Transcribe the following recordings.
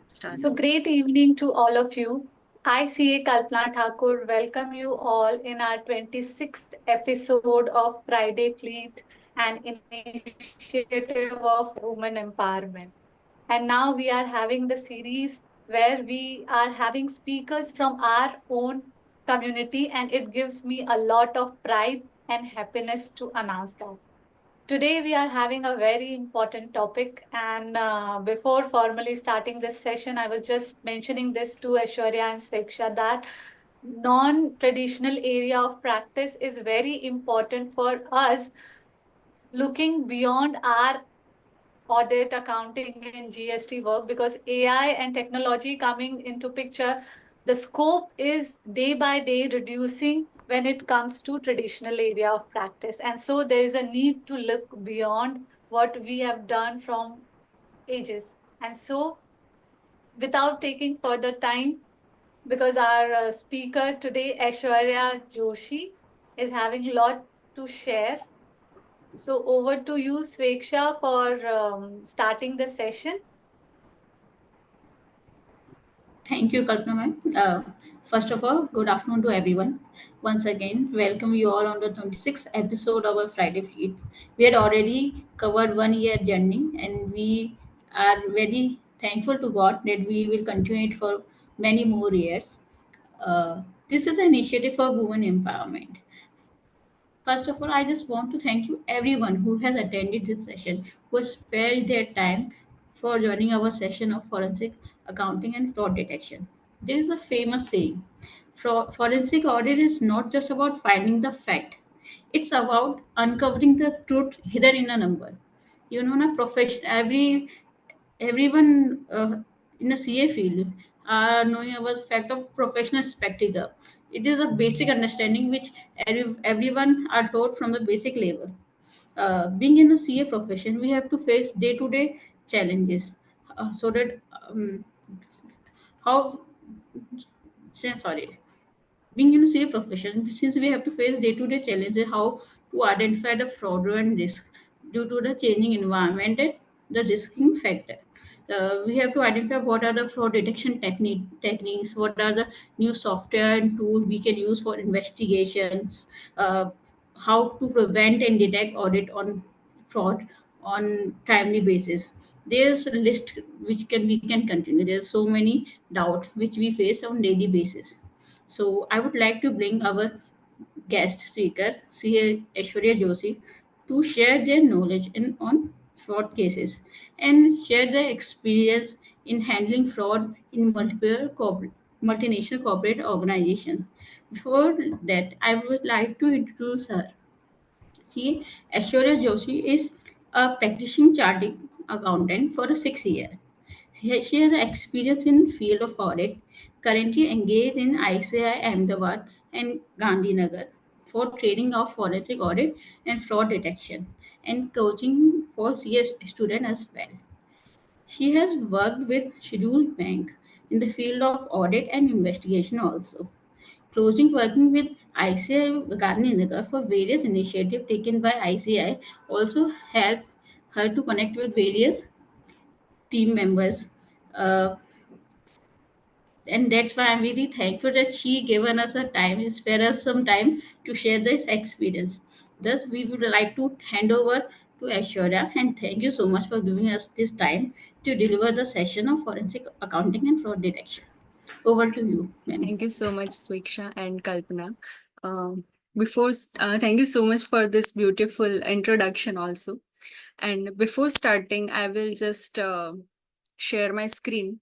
Start. So, great evening to all of you. I, CA Kalpana Thakur, welcome you all in our 26th episode of Friday Fleet, an initiative of women empowerment. And now we are having the series where we are having speakers from our own community, and it gives me a lot of pride and happiness to announce that. Today, we are having a very important topic. And before formally starting this session, I was just mentioning this to Aishwarya and Sveksha that non traditional area of practice is very important for us looking beyond our audit, accounting, and GST work because AI and technology coming into picture, the scope is day by day reducing when it comes to traditional area of practice. And so there is a need to look beyond what we have done from ages. And so without taking further time, because our speaker today, Aishwarya Joshi, is having a lot to share. So over to you, Sveksha, for starting the session. Thank you, Kalpana ma'am. First of all, good afternoon to everyone. Once again, welcome you all on the 26th episode of our Friday Fleet. We had already covered 1 year journey, and we are very thankful to God that we will continue it for many more years. This is an initiative for women empowerment. First of all, I just want to thank you everyone who has attended this session, who has spared their time for joining our session of forensic accounting and fraud detection. There is a famous saying, forensic audit is not just about finding the fact, it's about uncovering the truth hidden in a number. You know, na profession everyone in the CA field are knowing about the fact of professional spectacle. It is a basic understanding which everyone are taught from the basic level. Being in the CA profession, we have to face day-to-day challenges. So that how sorry, being in a CA profession, since we have to face day-to-day challenges, how to identify the fraudulent risk due to the changing environment and the risking factor. We have to identify what are the fraud detection techniques, what are the new software and tools we can use for investigations, how to prevent and detect audit on fraud on timely basis. There's a list which can we can continue. There's so many doubt which we face on daily basis. So I would like to bring our guest speaker, CA Aishwarya Joshi, to share their knowledge on fraud cases and share their experience in handling fraud in multinational corporate organizations. Before that, I would like to introduce her. See, Aishwarya Joshi is a practicing chartered accountant for 6 years. She has experience in field of audit, currently engaged in ICI Ahmedabad and Gandhinagar for training of forensic audit and fraud detection and coaching for CS students as well. She has worked with Scheduled Bank in the field of audit and investigation also. Closing working with ICI Gandhinagar for various initiatives taken by ICI also helped her to connect with various team members. Uh, and that's why I'm really thankful that she given us a time, spare us some time to share this experience. Thus, we would like to hand over to Aishwarya and thank you so much for giving us this time to deliver the session of forensic accounting and fraud detection. Over to you, ma'am. Thank you so much, Swiksha and Kalpana. Thank you so much for this beautiful introduction also. And before starting, I will just share my screen.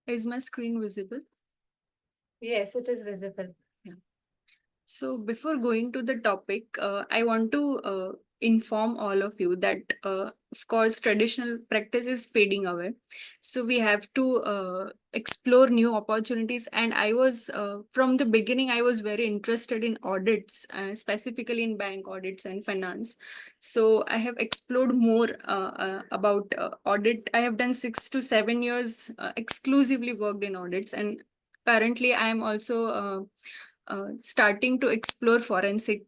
Is my screen visible? Yes, it is visible. So before going to the topic, I want to inform all of you that, of course, traditional practice is fading away. So we have to explore new opportunities. And I was, from the beginning, I was very interested in audits, specifically in bank audits and finance. So I have explored more about audit. I have done 6 to 7 years exclusively worked in audits. And currently, I am also starting to explore forensic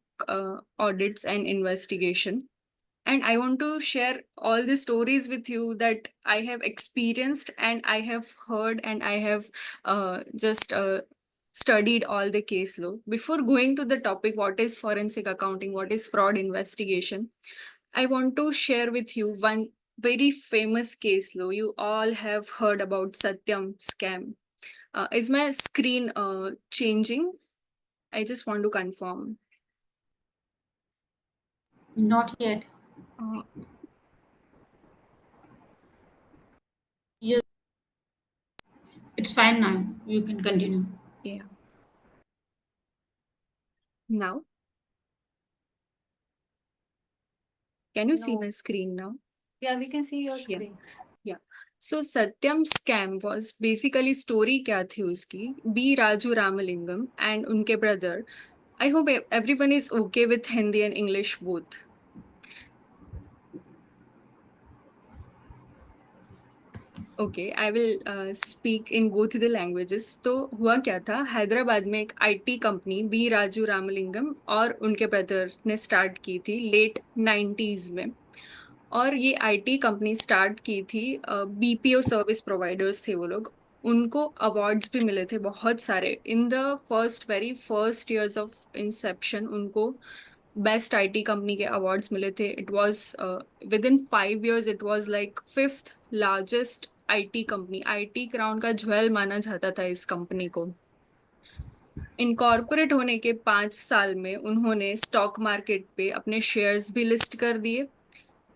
audits and investigation. And I want to share all the stories with you that I have experienced and I have heard and I have just studied all the case law. Before going to the topic, what is forensic accounting, what is fraud investigation, I want to share with you one very famous case law. You all have heard about Satyam scam. Is my screen changing? I just want to confirm. Not yet. Uh, Yes, it's fine now. You can continue. yeah. Now, can you see No. my screen now? Yeah, we can see your Yeah. screen. Yeah. So Satyam scam was basically story क्या थी उसकी? B. Raju Ramalingam and उनके brother. I hope everyone is okay with Hindi and English both. Okay, I will speak in both the languages. तो हुआ क्या था, हैदराबाद में एक IT company B Raju Ramalingam और उनके ब्रदर ने स्टार्ट की थी लेट 90s में. और ये आईटी कंपनी स्टार्ट की थी, बीपीओ सर्विस प्रोवाइडर्स थे वो लोग. उनको अवार्ड्स भी मिले थे बहुत सारे in the very first years of Inception. उनको बेस्ट आईटी कंपनी के अवार्ड्स मिले थे. It was with in 5 years it was like 5th largest IT company. IT crown का ज्वेल माना जाता था इस कंपनी को. इनकॉर्पोरेट होने के 5 साल में उन्होंने स्टॉक मार्केट पे अपने शेयर्स भी लिस्ट कर दिए.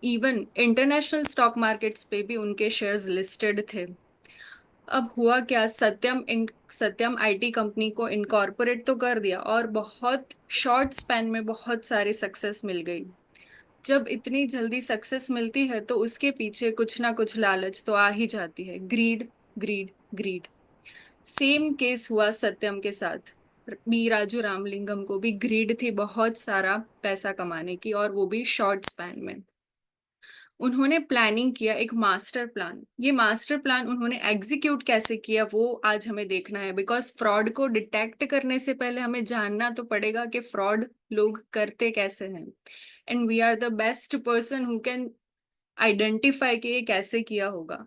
इवन इंटरनेशनल स्टॉक मार्केट्स पे भी उनके शेयर्स लिस्टेड थे. अब हुआ क्या, सत्यम आईटी कंपनी को इनकॉर्पोरेट तो कर दिया और बहुत शॉर्ट स्पैन में बहुत सारी सक्सेस मिल गई. जब इतनी जल्दी सक्सेस मिलती है तो उसके पीछे कुछ ना कुछ लालच तो आ ही जाती है. Greed greed greed. Same case हुआ सत्यम के साथ. बी राजू रामलिंगम को भी ग्रीड थी बहुत सारा पैसा कमाने की, और वो भी शॉर्ट स्पैन में. उन्होंने प्लानिंग किया एक मास्टर प्लान. ये मास्टर प्लान उन्होंने एग्जीक्यूट कैसे किया वो आज हमें देखना है, बिकॉज फ्रॉड को डिटेक्ट करने से पहले हमें जानना तो पड़ेगा कि फ्रॉड लोग करते कैसे हैं. And we are the best person who can identify कि ये कैसे किया होगा.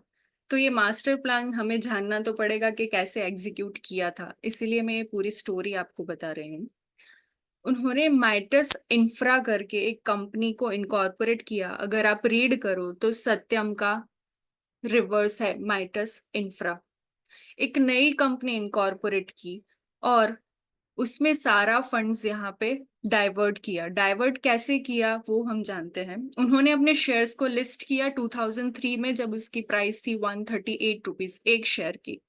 तो ये मास्टर प्लान हमें जानना तो पड़ेगा कि कैसे एग्जीक्यूट किया था, इसीलिए मैं ये पूरी स्टोरी आपको बता रही हूँ. उन्होंने माइटस इंफ्रा करके एक कंपनी को इनकॉर्पोरेट किया. अगर आप रीड करो तो सत्यम का रिवर्स है माइटस इंफ्रा. एक नई कंपनी इनकॉर्पोरेट की और उसमें सारा फंड्स यहाँ पे डाइवर्ट किया. डाइवर्ट कैसे किया वो हम जानते हैं. उन्होंने अपने शेयर्स को लिस्ट किया 2003 में, जब उसकी प्राइस थी 138 रुपीज एक शेयर की.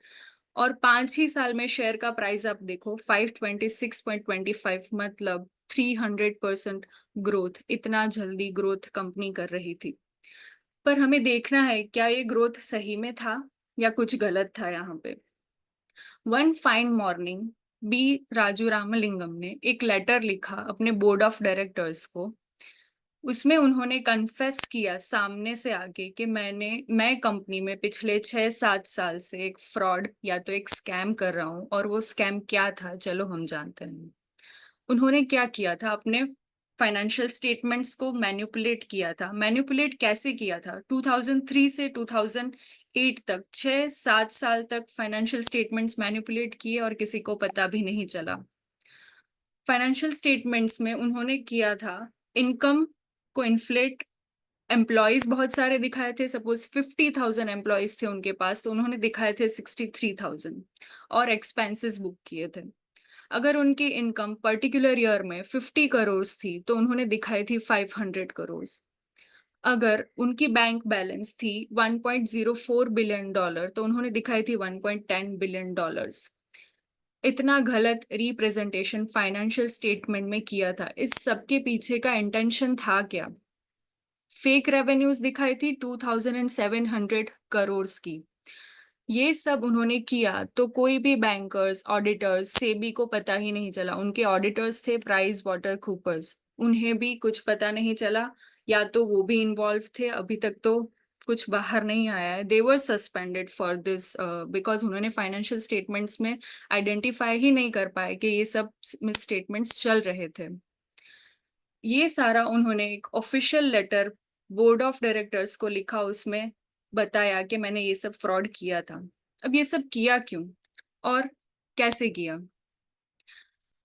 और 5 ही साल में शेयर का प्राइस आप देखो 526.25, मतलब 300% ग्रोथ. इतना जल्दी ग्रोथ कंपनी कर रही थी. पर हमें देखना है क्या ये ग्रोथ सही में था या कुछ गलत था यहाँ पे. One fine morning B Raju Ramalingam ने एक लेटर लिखा अपने बोर्ड ऑफ डायरेक्टर्स को. उसमें उन्होंने कन्फेस किया सामने से आके कि मैं कंपनी में पिछले 6-7 साल से एक फ्रॉड या तो एक स्कैम कर रहा हूँ. और वो स्कैम क्या था चलो हम जानते हैं. उन्होंने क्या किया था, अपने फाइनेंशियल स्टेटमेंट्स को मैनिपुलेट किया था. मैनिपुलेट कैसे किया था, 2003 से 2008 तक 6-7 साल तक फाइनेंशियल स्टेटमेंट्स मैनिपुलेट किए और किसी को पता भी नहीं चला. फाइनेंशियल स्टेटमेंट्स में उन्होंने किया था इनकम को इन्फ्लेट. एम्प्लॉयज बहुत सारे दिखाए थे. सपोज 50,000 एम्प्लॉयज थे उनके पास, तो उन्होंने दिखाए थे 63,000 और एक्सपेंसेस बुक किए थे. अगर उनकी इनकम पर्टिकुलर ईयर में 50 करोड़ थी तो उन्होंने दिखाई थी 500 करोड़. अगर उनकी बैंक बैलेंस थी $1.04 बिलियन तो उन्होंने दिखाई थी $1.10 बिलियन. इतना गलत रिप्रेजेंटेशन फाइनेंशियल स्टेटमेंट में किया था. इस सब के पीछे का इंटेंशन था क्या, फेक रेवेन्यूज दिखाई थी 2,700 करोड़ की. ये सब उन्होंने किया तो कोई भी बैंकर्स ऑडिटर्स सेबी को पता ही नहीं चला. उनके ऑडिटर्स थे प्राइस वाटर कूपर्स, उन्हें भी कुछ पता नहीं चला, या तो वो भी इन्वॉल्व थे. अभी तक तो कुछ बाहर नहीं आया है, दे वर सस्पेंडेड फॉर दिस बिकॉज उन्होंने फाइनेंशियल स्टेटमेंट्स में आइडेंटिफाई ही नहीं कर पाए कि ये सब मिस स्टेटमेंट्स चल रहे थे। ये सारा उन्होंने एक official letter board of directors को लिखा, उसमें बताया कि मैंने ये सब फ्रॉड किया था। अब ये सब किया क्यों और कैसे किया?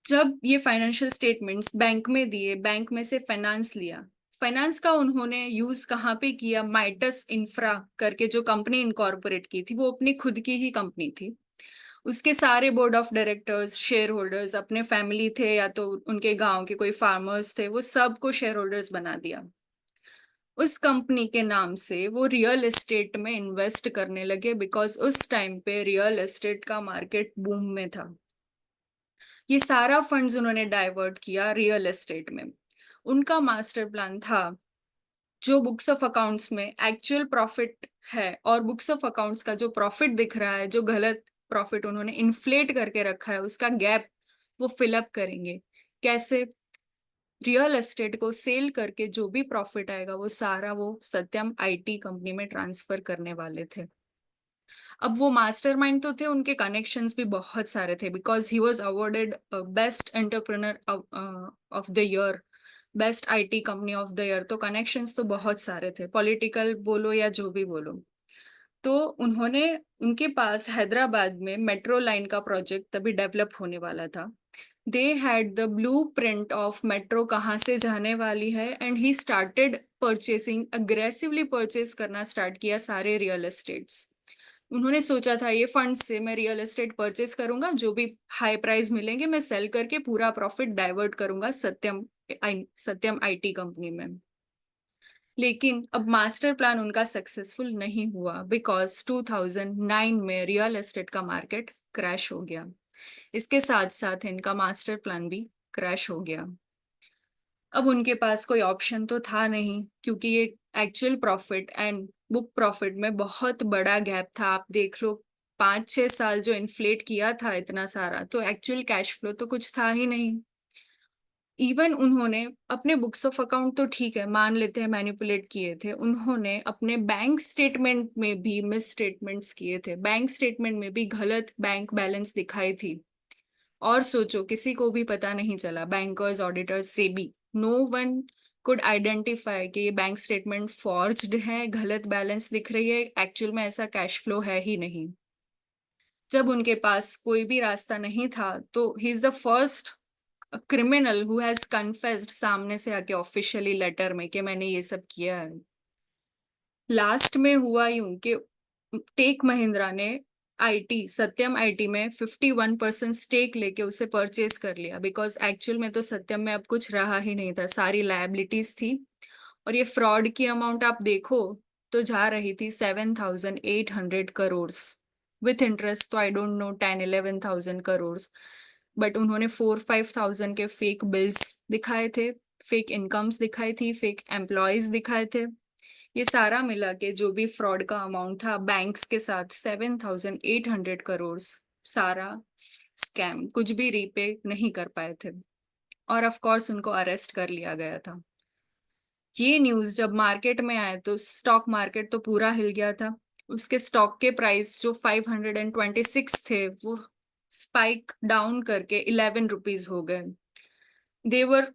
जब ये फाइनेंशियल स्टेटमेंट्स बैंक में दिए, बैंक में से फाइनेंस लिया, फाइनेंस का उन्होंने यूज कहाँ पे किया? माइटस इंफ्रा करके जो कंपनी इनकॉर्पोरेट की थी, वो अपनी खुद की ही कंपनी थी। उसके सारे board of directors, share holders अपने फैमिली थे या तो उनके गांव के कोई फार्मर्स थे, वो सबको शेयर होल्डर्स बना दिया। उस कंपनी के नाम से वो रियल एस्टेट में इन्वेस्ट करने लगे, बिकॉज उस टाइम पे रियल एस्टेट का मार्केट बूम में था। ये सारा फंड्स उन्होंने डाइवर्ट किया रियल एस्टेट में। उनका मास्टर प्लान था, जो बुक्स ऑफ अकाउंट्स में एक्चुअल प्रॉफिट है और बुक्स ऑफ अकाउंट्स का जो प्रॉफिट दिख रहा है, जो गलत प्रॉफिट उन्होंने इन्फ्लेट करके रखा है, उसका गैप वो फिलअप करेंगे। कैसे? रियल एस्टेट को सेल करके जो भी प्रॉफिट आएगा वो सारा वो सत्यम आईटी कंपनी में ट्रांसफर करने वाले थे। अब वो मास्टरमाइंड तो थे, उनके कनेक्शंस भी बहुत सारे थे, because he was awarded best entrepreneur of the year, best IT company of the year. तो कनेक्शंस तो बहुत सारे थे, पॉलिटिकल बोलो या जो भी बोलो। तो उन्होंने, उनके पास हैदराबाद में मेट्रो लाइन का प्रोजेक्ट तभी डेवलप होने वाला था। They had the blue print of metro कहाँ से जाने वाली है, and he started purchasing, aggressively purchase करना स्टार्ट किया सारे रियल एस्टेट्स। उन्होंने सोचा था ये फंड से मैं रियल एस्टेट परचेस करूंगा, जो भी हाई प्राइस मिलेंगे मैं सेल करके पूरा प्रॉफिट डाइवर्ट करूंगा सत्यम आईटी कंपनी में। लेकिन अब मास्टर प्लान उनका सक्सेसफुल नहीं हुआ, बिकॉज 2009 में रियल एस्टेट का मार्केट क्रैश हो गया। इसके साथ साथ इनका मास्टर प्लान भी क्रैश हो गया। अब उनके पास कोई ऑप्शन तो था नहीं, क्योंकि ये actual profit and book profit में बहुत बड़ा गैप था। आप देख लो, 5-6 साल जो इन्फ्लेट किया था इतना सारा, तो एक्चुअल कैश फ्लो तो कुछ था ही नहीं। इवन उन्होंने अपने बुक्स ऑफ अकाउंट तो ठीक है, मान लेते हैं मैनिपुलेट किए थे, उन्होंने अपने बैंक स्टेटमेंट में भी मिस स्टेटमेंट्स किए थे, बैंक स्टेटमेंट में भी गलत बैंक बैलेंस दिखाई थी। और सोचो, किसी को भी पता नहीं चला, बैंकर्स, ऑडिटर्स से भी नो वन कुड आइडेंटिफाई कि ये बैंक स्टेटमेंट फॉर्ज्ड है, गलत बैलेंस दिख रही है, एक्चुअल में ऐसा कैश फ्लो है ही नहीं। जब उनके पास कोई भी रास्ता नहीं था, तो he is the first criminal who has confessed सामने से आके ऑफिशियली लेटर में कि मैंने ये सब किया है। लास्ट में हुआ यूं कि टेक महिंद्रा ने आईटी, सत्यम आईटी में 51% स्टेक लेके उसे परचेज कर लिया, बिकॉज एक्चुअल में तो सत्यम में अब कुछ रहा ही नहीं था, सारी लायबिलिटीज थी। और ये फ्रॉड की अमाउंट आप देखो तो जा रही थी 7,800 करोड़, विथ इंटरेस्ट तो I don't know 10-11,000 crore. But उन्होंने 4-5,000 के फेक बिल्स दिखाए थे, फेक इनकम्स दिखाई थी, फेक एम्प्लॉयज दिखाए थे। ये सारा मिला के जो भी फ्रॉड का अमाउंट था बैंक्स के साथ 7,800 करोड़, सारा स्कैम, कुछ भी रीपे नहीं कर पाए थे। और ऑफ कोर्स उनको अरेस्ट कर लिया गया था। ये न्यूज जब मार्केट में आए तो स्टॉक मार्केट तो पूरा हिल गया था। उसके स्टॉक के प्राइस जो 526 थे, वो स्पाइक डाउन करके 11 रुपीज हो गए। They're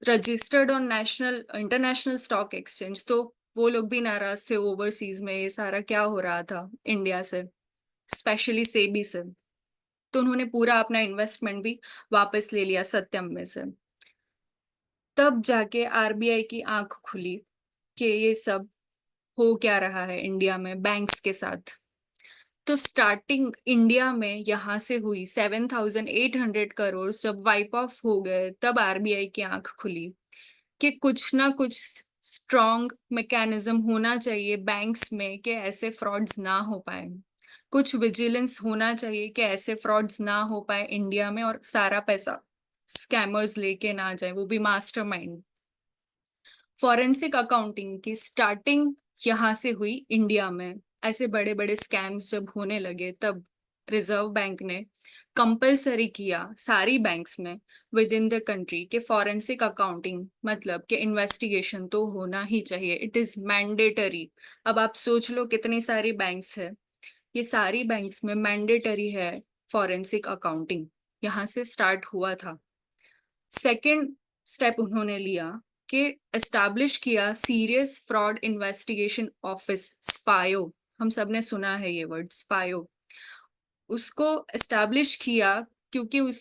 registered on national international stock exchange, तो वो लोग भी नाराज थे ओवरसीज में ये सारा क्या हो रहा था इंडिया से, स्पेशली सेबी से। तो उन्होंने पूरा अपना इन्वेस्टमेंट भी वापस ले लिया सत्यम में से। तब जाके आरबीआई की आंख खुली कि ये सब हो क्या रहा है इंडिया में बैंक्स के साथ। तो स्टार्टिंग इंडिया में यहाँ से हुई, 7,800 करोड़ जब वाइप ऑफ हो गए, तब आरबीआई की आंख खुली कि कुछ ना कुछ स्ट्रॉन्ग मैकेनिज्म होना चाहिए बैंक्स में कि ऐसे फ्रॉड्स ना हो पाए। कुछ विजिलेंस होना चाहिए कि ऐसे फ्रॉड्स ना हो पाए इंडिया में और सारा पैसा स्कैमर्स लेके ना जाए, वो भी मास्टरमाइंड। फॉरेंसिक अकाउंटिंग की स्टार्टिंग यहाँ से हुई इंडिया में। ऐसे बड़े बड़े स्कैम्स जब होने लगे, तब रिजर्व बैंक ने कंपलसरी किया सारी बैंक्स में विद इन द कंट्री के फॉरेंसिक अकाउंटिंग मतलब कि इन्वेस्टिगेशन तो होना ही चाहिए, इट इज मैंडेटरी। अब आप सोच लो कितनी सारी बैंक्स है, ये सारी बैंक्स में मैंडेटरी है फॉरेंसिक अकाउंटिंग, यहाँ से स्टार्ट हुआ था। सेकंड स्टेप उन्होंने लिया कि एस्टैब्लिश किया सीरियस फ्रॉड इन्वेस्टिगेशन ऑफिस, स्पायो, हम सब ने सुना है ये वर्ड स्पायो। उसको एस्टैब्लिश किया क्योंकि वो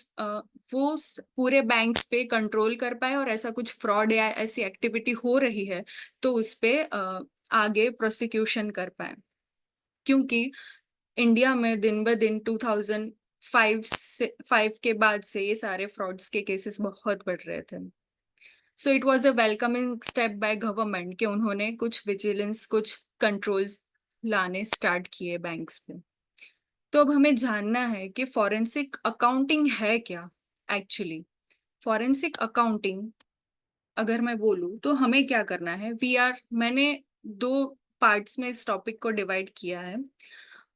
पूरे बैंक्स पे कंट्रोल कर पाए और ऐसा कुछ फ्रॉड या ऐसी एक्टिविटी हो रही है तो उस पे आगे प्रोसिक्यूशन कर पाए, क्योंकि इंडिया में दिन ब दिन 2005 के बाद से ये सारे फ्रॉड्स के केसेस बहुत बढ़ रहे थे। So it was a welcoming step by government कि उन्होंने कुछ विजिलेंस, कुछ कंट्रोल्स लाने स्टार्ट किए बैंक्स पे। तो अब हमें जानना है कि फॉरेंसिक अकाउंटिंग है क्या एक्चुअली। फॉरेंसिक अकाउंटिंग अगर मैं बोलूँ तो हमें क्या करना है, मैंने 2 पार्ट्स में इस टॉपिक को डिवाइड किया है।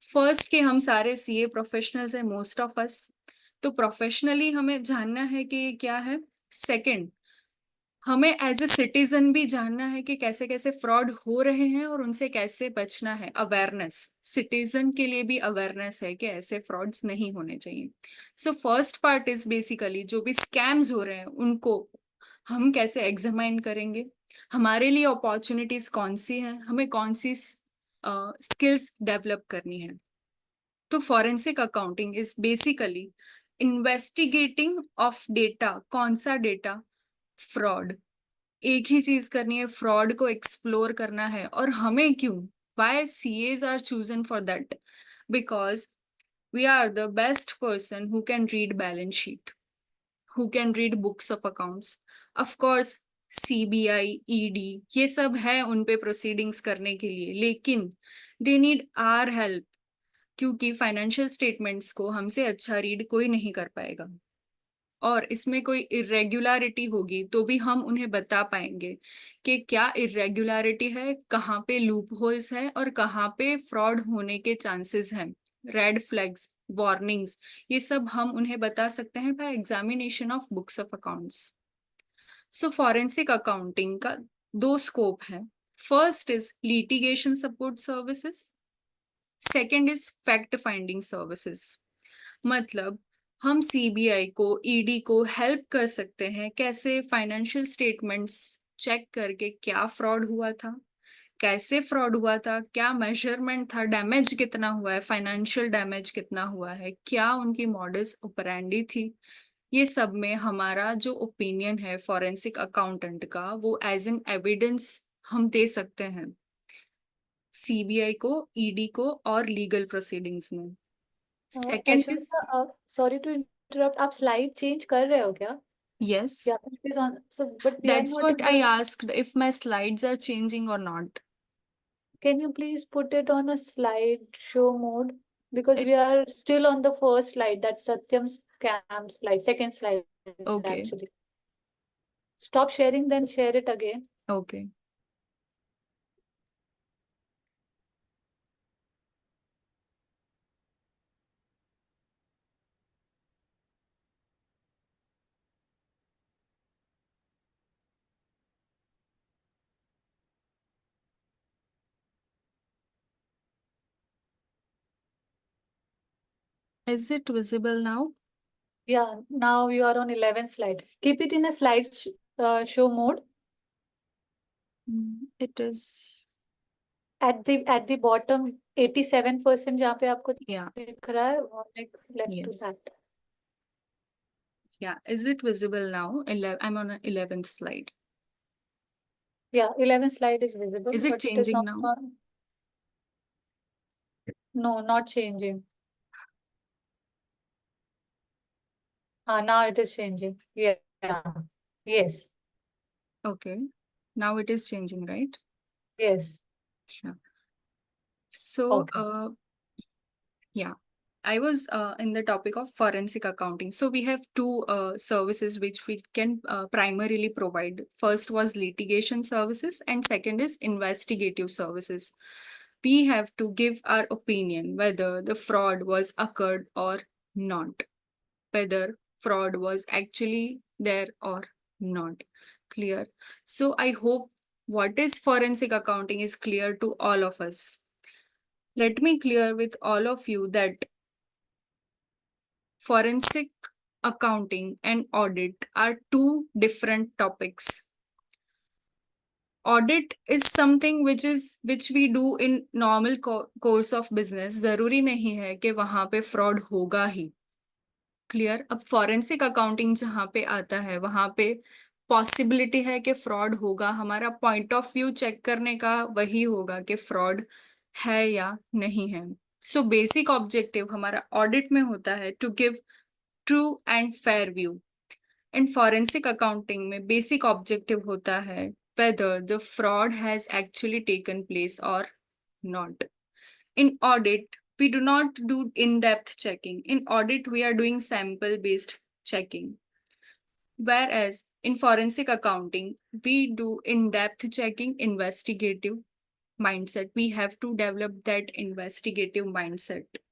फर्स्ट कि हम सारे सीए प्रोफेशनल्स हैं, मोस्ट ऑफ अस, तो प्रोफेशनली हमें जानना है कि ये क्या है। सेकंड, हमें एज ए सिटीजन भी जानना है कि कैसे कैसे फ्रॉड हो रहे हैं और उनसे कैसे बचना है। अवेयरनेस, सिटीजन के लिए भी अवेयरनेस है कि ऐसे फ्रॉड्स नहीं होने चाहिए। So first part is basically जो भी स्कैम्स हो रहे हैं उनको हम कैसे एग्जामाइन करेंगे, हमारे लिए अपॉर्चुनिटीज कौन सी हैं, हमें कौन सी स्किल्स डेवलप करनी है। तो forensic accounting is basically investigating of data. कौन सा डेटा? फ्रॉड। एक ही चीज करनी है, फ्रॉड को एक्सप्लोर करना है। और हमें क्यों? Why CAs are chosen for that? Because we are the best person who can read balance sheet, who can read books of accounts. Of course, CBI, ED ये सब है उन पे प्रोसीडिंग्स करने के लिए, लेकिन दे नीड आर हेल्प, क्योंकि फाइनेंशियल स्टेटमेंट्स को हमसे अच्छा रीड कोई नहीं कर पाएगा। और इसमें कोई इरेगुलरिटी होगी तो भी हम उन्हें बता पाएंगे कि क्या इरेगुलरिटी है, कहाँ पे लूप होल्स है और कहाँ पे फ्रॉड होने के चांसेस हैं, रेड फ्लैग्स, वार्निंग्स, ये सब हम उन्हें बता सकते हैं by examination of books of accounts. So forensic accounting का 2 स्कोप है। First is litigation support services, second is fact finding services. मतलब हम सीबीआई को, ईडी को हेल्प कर सकते हैं कैसे फाइनेंशियल स्टेटमेंट्स चेक करके क्या फ्रॉड हुआ था, कैसे फ्रॉड हुआ था, क्या मेजरमेंट था, डैमेज कितना हुआ है, फाइनेंशियल डैमेज कितना हुआ है, क्या उनकी मॉडस ऑपरेंडी थी। ये सब में हमारा जो ओपिनियन है फॉरेंसिक अकाउंटेंट का, वो एज एन एविडेंस हम दे सकते हैं सीबीआई को, ईडी को और लीगल प्रोसीडिंग्स में। Second is, sorry to interrupt, आप स्लाइड चेंज कर रहे हो क्या? yes, या फिर so but we are that's not what in I the, asked, if my slides are changing or not. can you please put it on a slide show mode, because It- we are still on the first slide, that's Satyam's scam slide, second slide Okay, actually. Stop sharing, then share it again. okay. Is it visible now? Yeah, now you are on 11th slide. Keep it in a slide show mode. It is, At the bottom 87% जहाँ पे आपको yeah, दिख रहा है, और like left to yes. that. Yeah, is it visible now? I'm on a 11th slide. Yeah, 11th slide is visible, Is it but it is changing not now? no, not changing. Now it is changing. Yeah. Yes. Okay, now it is changing, right? Yes. Sure. So, Okay. yeah, I was in the topic of forensic accounting. So we have 2 services which we can primarily provide. First was litigation services and second is investigative services. We have to give our opinion whether the fraud was occurred or not. whether fraud was actually there or not. Clear? So I hope what is forensic accounting is clear to all of us. Let me clear with all of you that forensic accounting and audit are two different topics. Audit is something which we do in normal course of business. जरूरी नहीं है कि वहां पे fraud होगा ही. Clear? अब forensic accounting जहाँ पे आता है वहां पे पॉसिबिलिटी है कि फ्रॉड होगा. हमारा पॉइंट ऑफ व्यू चेक करने का वही होगा कि फ्रॉड है या नहीं है. सो बेसिक ऑब्जेक्टिव हमारा ऑडिट में होता है to give true and fair view. In forensic accounting में बेसिक ऑब्जेक्टिव होता है whether the fraud has actually taken place or not. In audit, we do not do in-depth checking. In audit, we are doing sample-based checking. Whereas in forensic accounting, we do in-depth checking, investigative mindset. We have to develop that investigative mindset.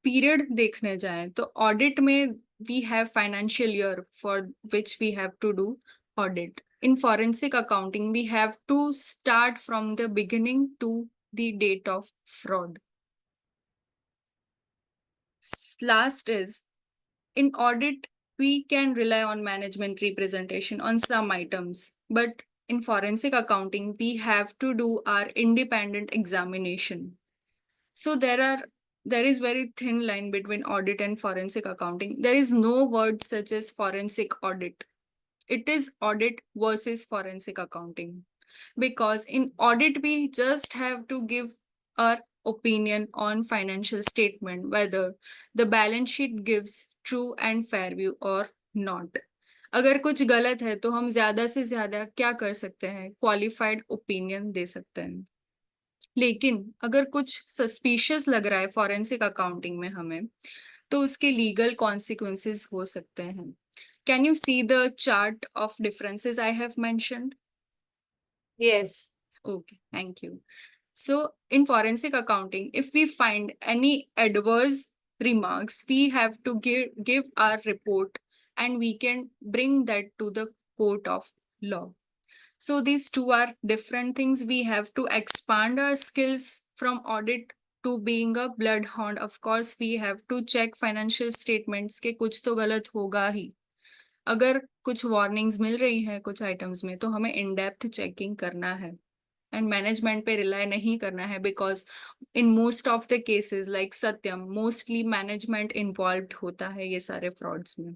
Period देखने जाएं तो audit में we have financial year for which we have to do audit. In forensic accounting, we have to start from the beginning to the date of fraud. Last is, in audit, we can rely on management representation on some items, but in forensic accounting, we have to do our independent examination. So there is very thin line between audit and forensic accounting. There is no word such as forensic audit. It is audit versus forensic accounting. Because in audit, we just have to give our opinion on financial statement, whether the balance sheet gives true and fair view or not. अगर कुछ गलत है तो हम ज्यादा से ज्यादा क्या कर सकते हैं? क्वालिफाइड ओपिनियन दे सकते हैं. लेकिन अगर कुछ सस्पिशियस लग रहा है फॉरेंसिक अकाउंटिंग में हमें, तो उसके लीगल कॉन्सिक्वेंसेस हो सकते हैं. Can you see the chart of differences I have mentioned? Yes. Okay, thank you. So in forensic accounting, if we find any adverse remarks, we have to give our report and we can bring that to the court of law. So these two are different things. We have to expand our skills from audit to being a bloodhound. Of course, we have to check financial statements के कुछ तो गलत होगा ही. अगर कुछ warnings मिल रही है कुछ आइटम्स में तो हमें इन डेप्थ चेकिंग करना है एंड मैनेजमेंट पे रिलाई नहीं करना है. Because in most of the cases like Satyam, mostly management involve होता है ये सारे फ्रॉड्स में.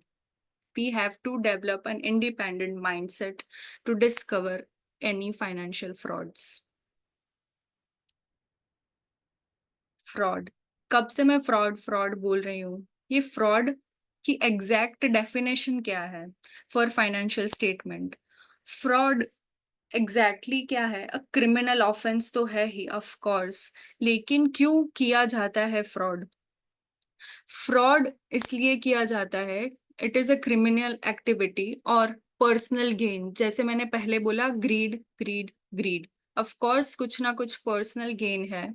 We have to develop an independent mindset to discover any financial frauds. Fraud. कब से मैं fraud बोल रही हूँ? ये fraud की exact definition क्या है for financial statement? Fraud exactly क्या है? A criminal offense तो है ही, of course. लेकिन क्यों किया जाता है fraud? Fraud इसलिए किया जाता है, it is a criminal activity और पर्सनल गेन. जैसे मैंने पहले बोला, greed greed greed. Of course कुछ ना कुछ पर्सनल गेन है.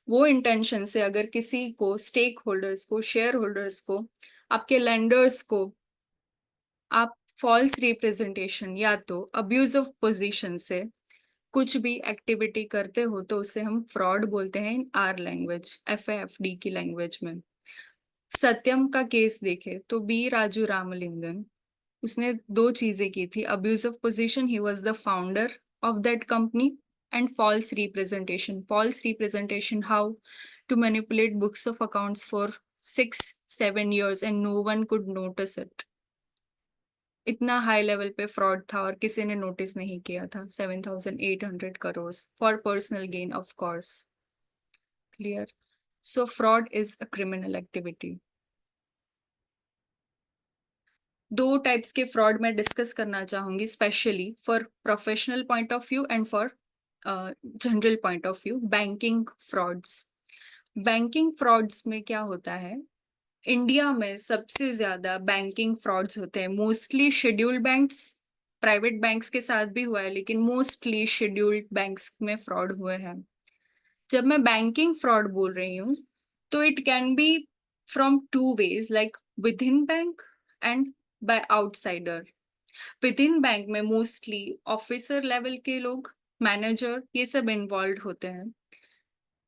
वो इंटेंशन से अगर किसी को, स्टेक होल्डर्स को, शेयर होल्डर्स को, आपके लेंडर्स को आप फॉल्स रिप्रेजेंटेशन या तो अब्यूज ऑफ पोजीशन से कुछ भी एक्टिविटी करते हो तो उसे हम फ्रॉड बोलते हैं इन आर लैंग्वेज, FAFD की लैंग्वेज में. सत्यम का केस देखे तो बी राजू रामलिंगन, उसने दो चीजें की थी. Abuse of position, he was the founder of that company, and false representation. False representation, how to manipulate books of accounts for 6-7 years and no one could notice it. इतना high level पे fraud था और किसी ने notice नहीं किया था. 7,800 crores for personal gain, of course. Clear? So fraud is a criminal activity. दो टाइप्स के फ्रॉड मैं डिस्कस करना चाहूंगी, specially for professional point of view and for general point of view. Banking frauds. Banking frauds में क्या होता है? India में सबसे ज्यादा बैंकिंग फ्रॉड्स होते हैं mostly scheduled banks. Private banks के साथ भी हुआ है लेकिन मोस्टली शेड्यूल्ड बैंक्स में फ्रॉड हुए हैं. जब मैं बैंकिंग फ्रॉड बोल रही हूँ तो it can be from two ways, like within bank and by outsider. Within bank में मोस्टली ऑफिसर लेवल के लोग, मैनेजर, ये सब इन्वॉल्व होते हैं,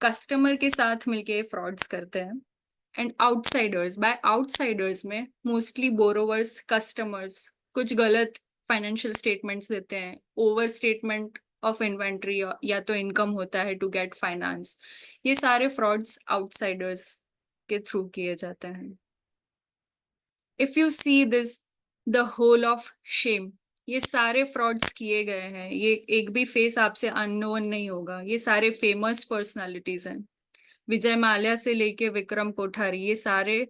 कस्टमर के साथ मिलके फ्रॉड्स करते हैं। एंड आउटसाइडर्स, बाय आउटसाइडर्स में मोस्टली बोरोवर्स, कस्टमर्स कुछ गलत फाइनेंशियल स्टेटमेंट्स देते हैं, ओवर स्टेटमेंट ऑफ इन्वेंट्री या तो इनकम होता है टू गेट फाइनेंस। ये सारे फ्रॉड्स आउटसाइडर्स के थ्रू किए जाते हैं। If you see this, the hall of shame, ये सारे फ्रॉड्स किए गए हैं, ये एक भी फेस आपसे अननोन नहीं होगा, ये सारे फेमस पर्सनालिटीज हैं। विजय माल्या से लेके विक्रम कोठारी, ये सारे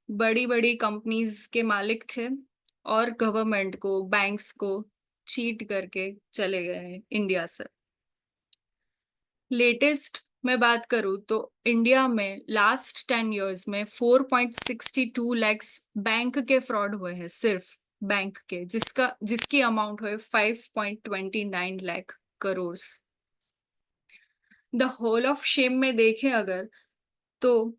बड़ी बड़ी कंपनीज के मालिक थे और गवर्नमेंट को, बैंक्स को चीट करके चले गए हैं इंडिया से। लेटेस्ट मैं बात करूं तो इंडिया में लास्ट 10 इयर्स में 4.62 लैक्स बैंक के फ्रॉड हुए हैं, सिर्फ बैंक के, जिसकी अमाउंट हुए 5.29 lakh crore. The hall of shame में देखें अगर, तो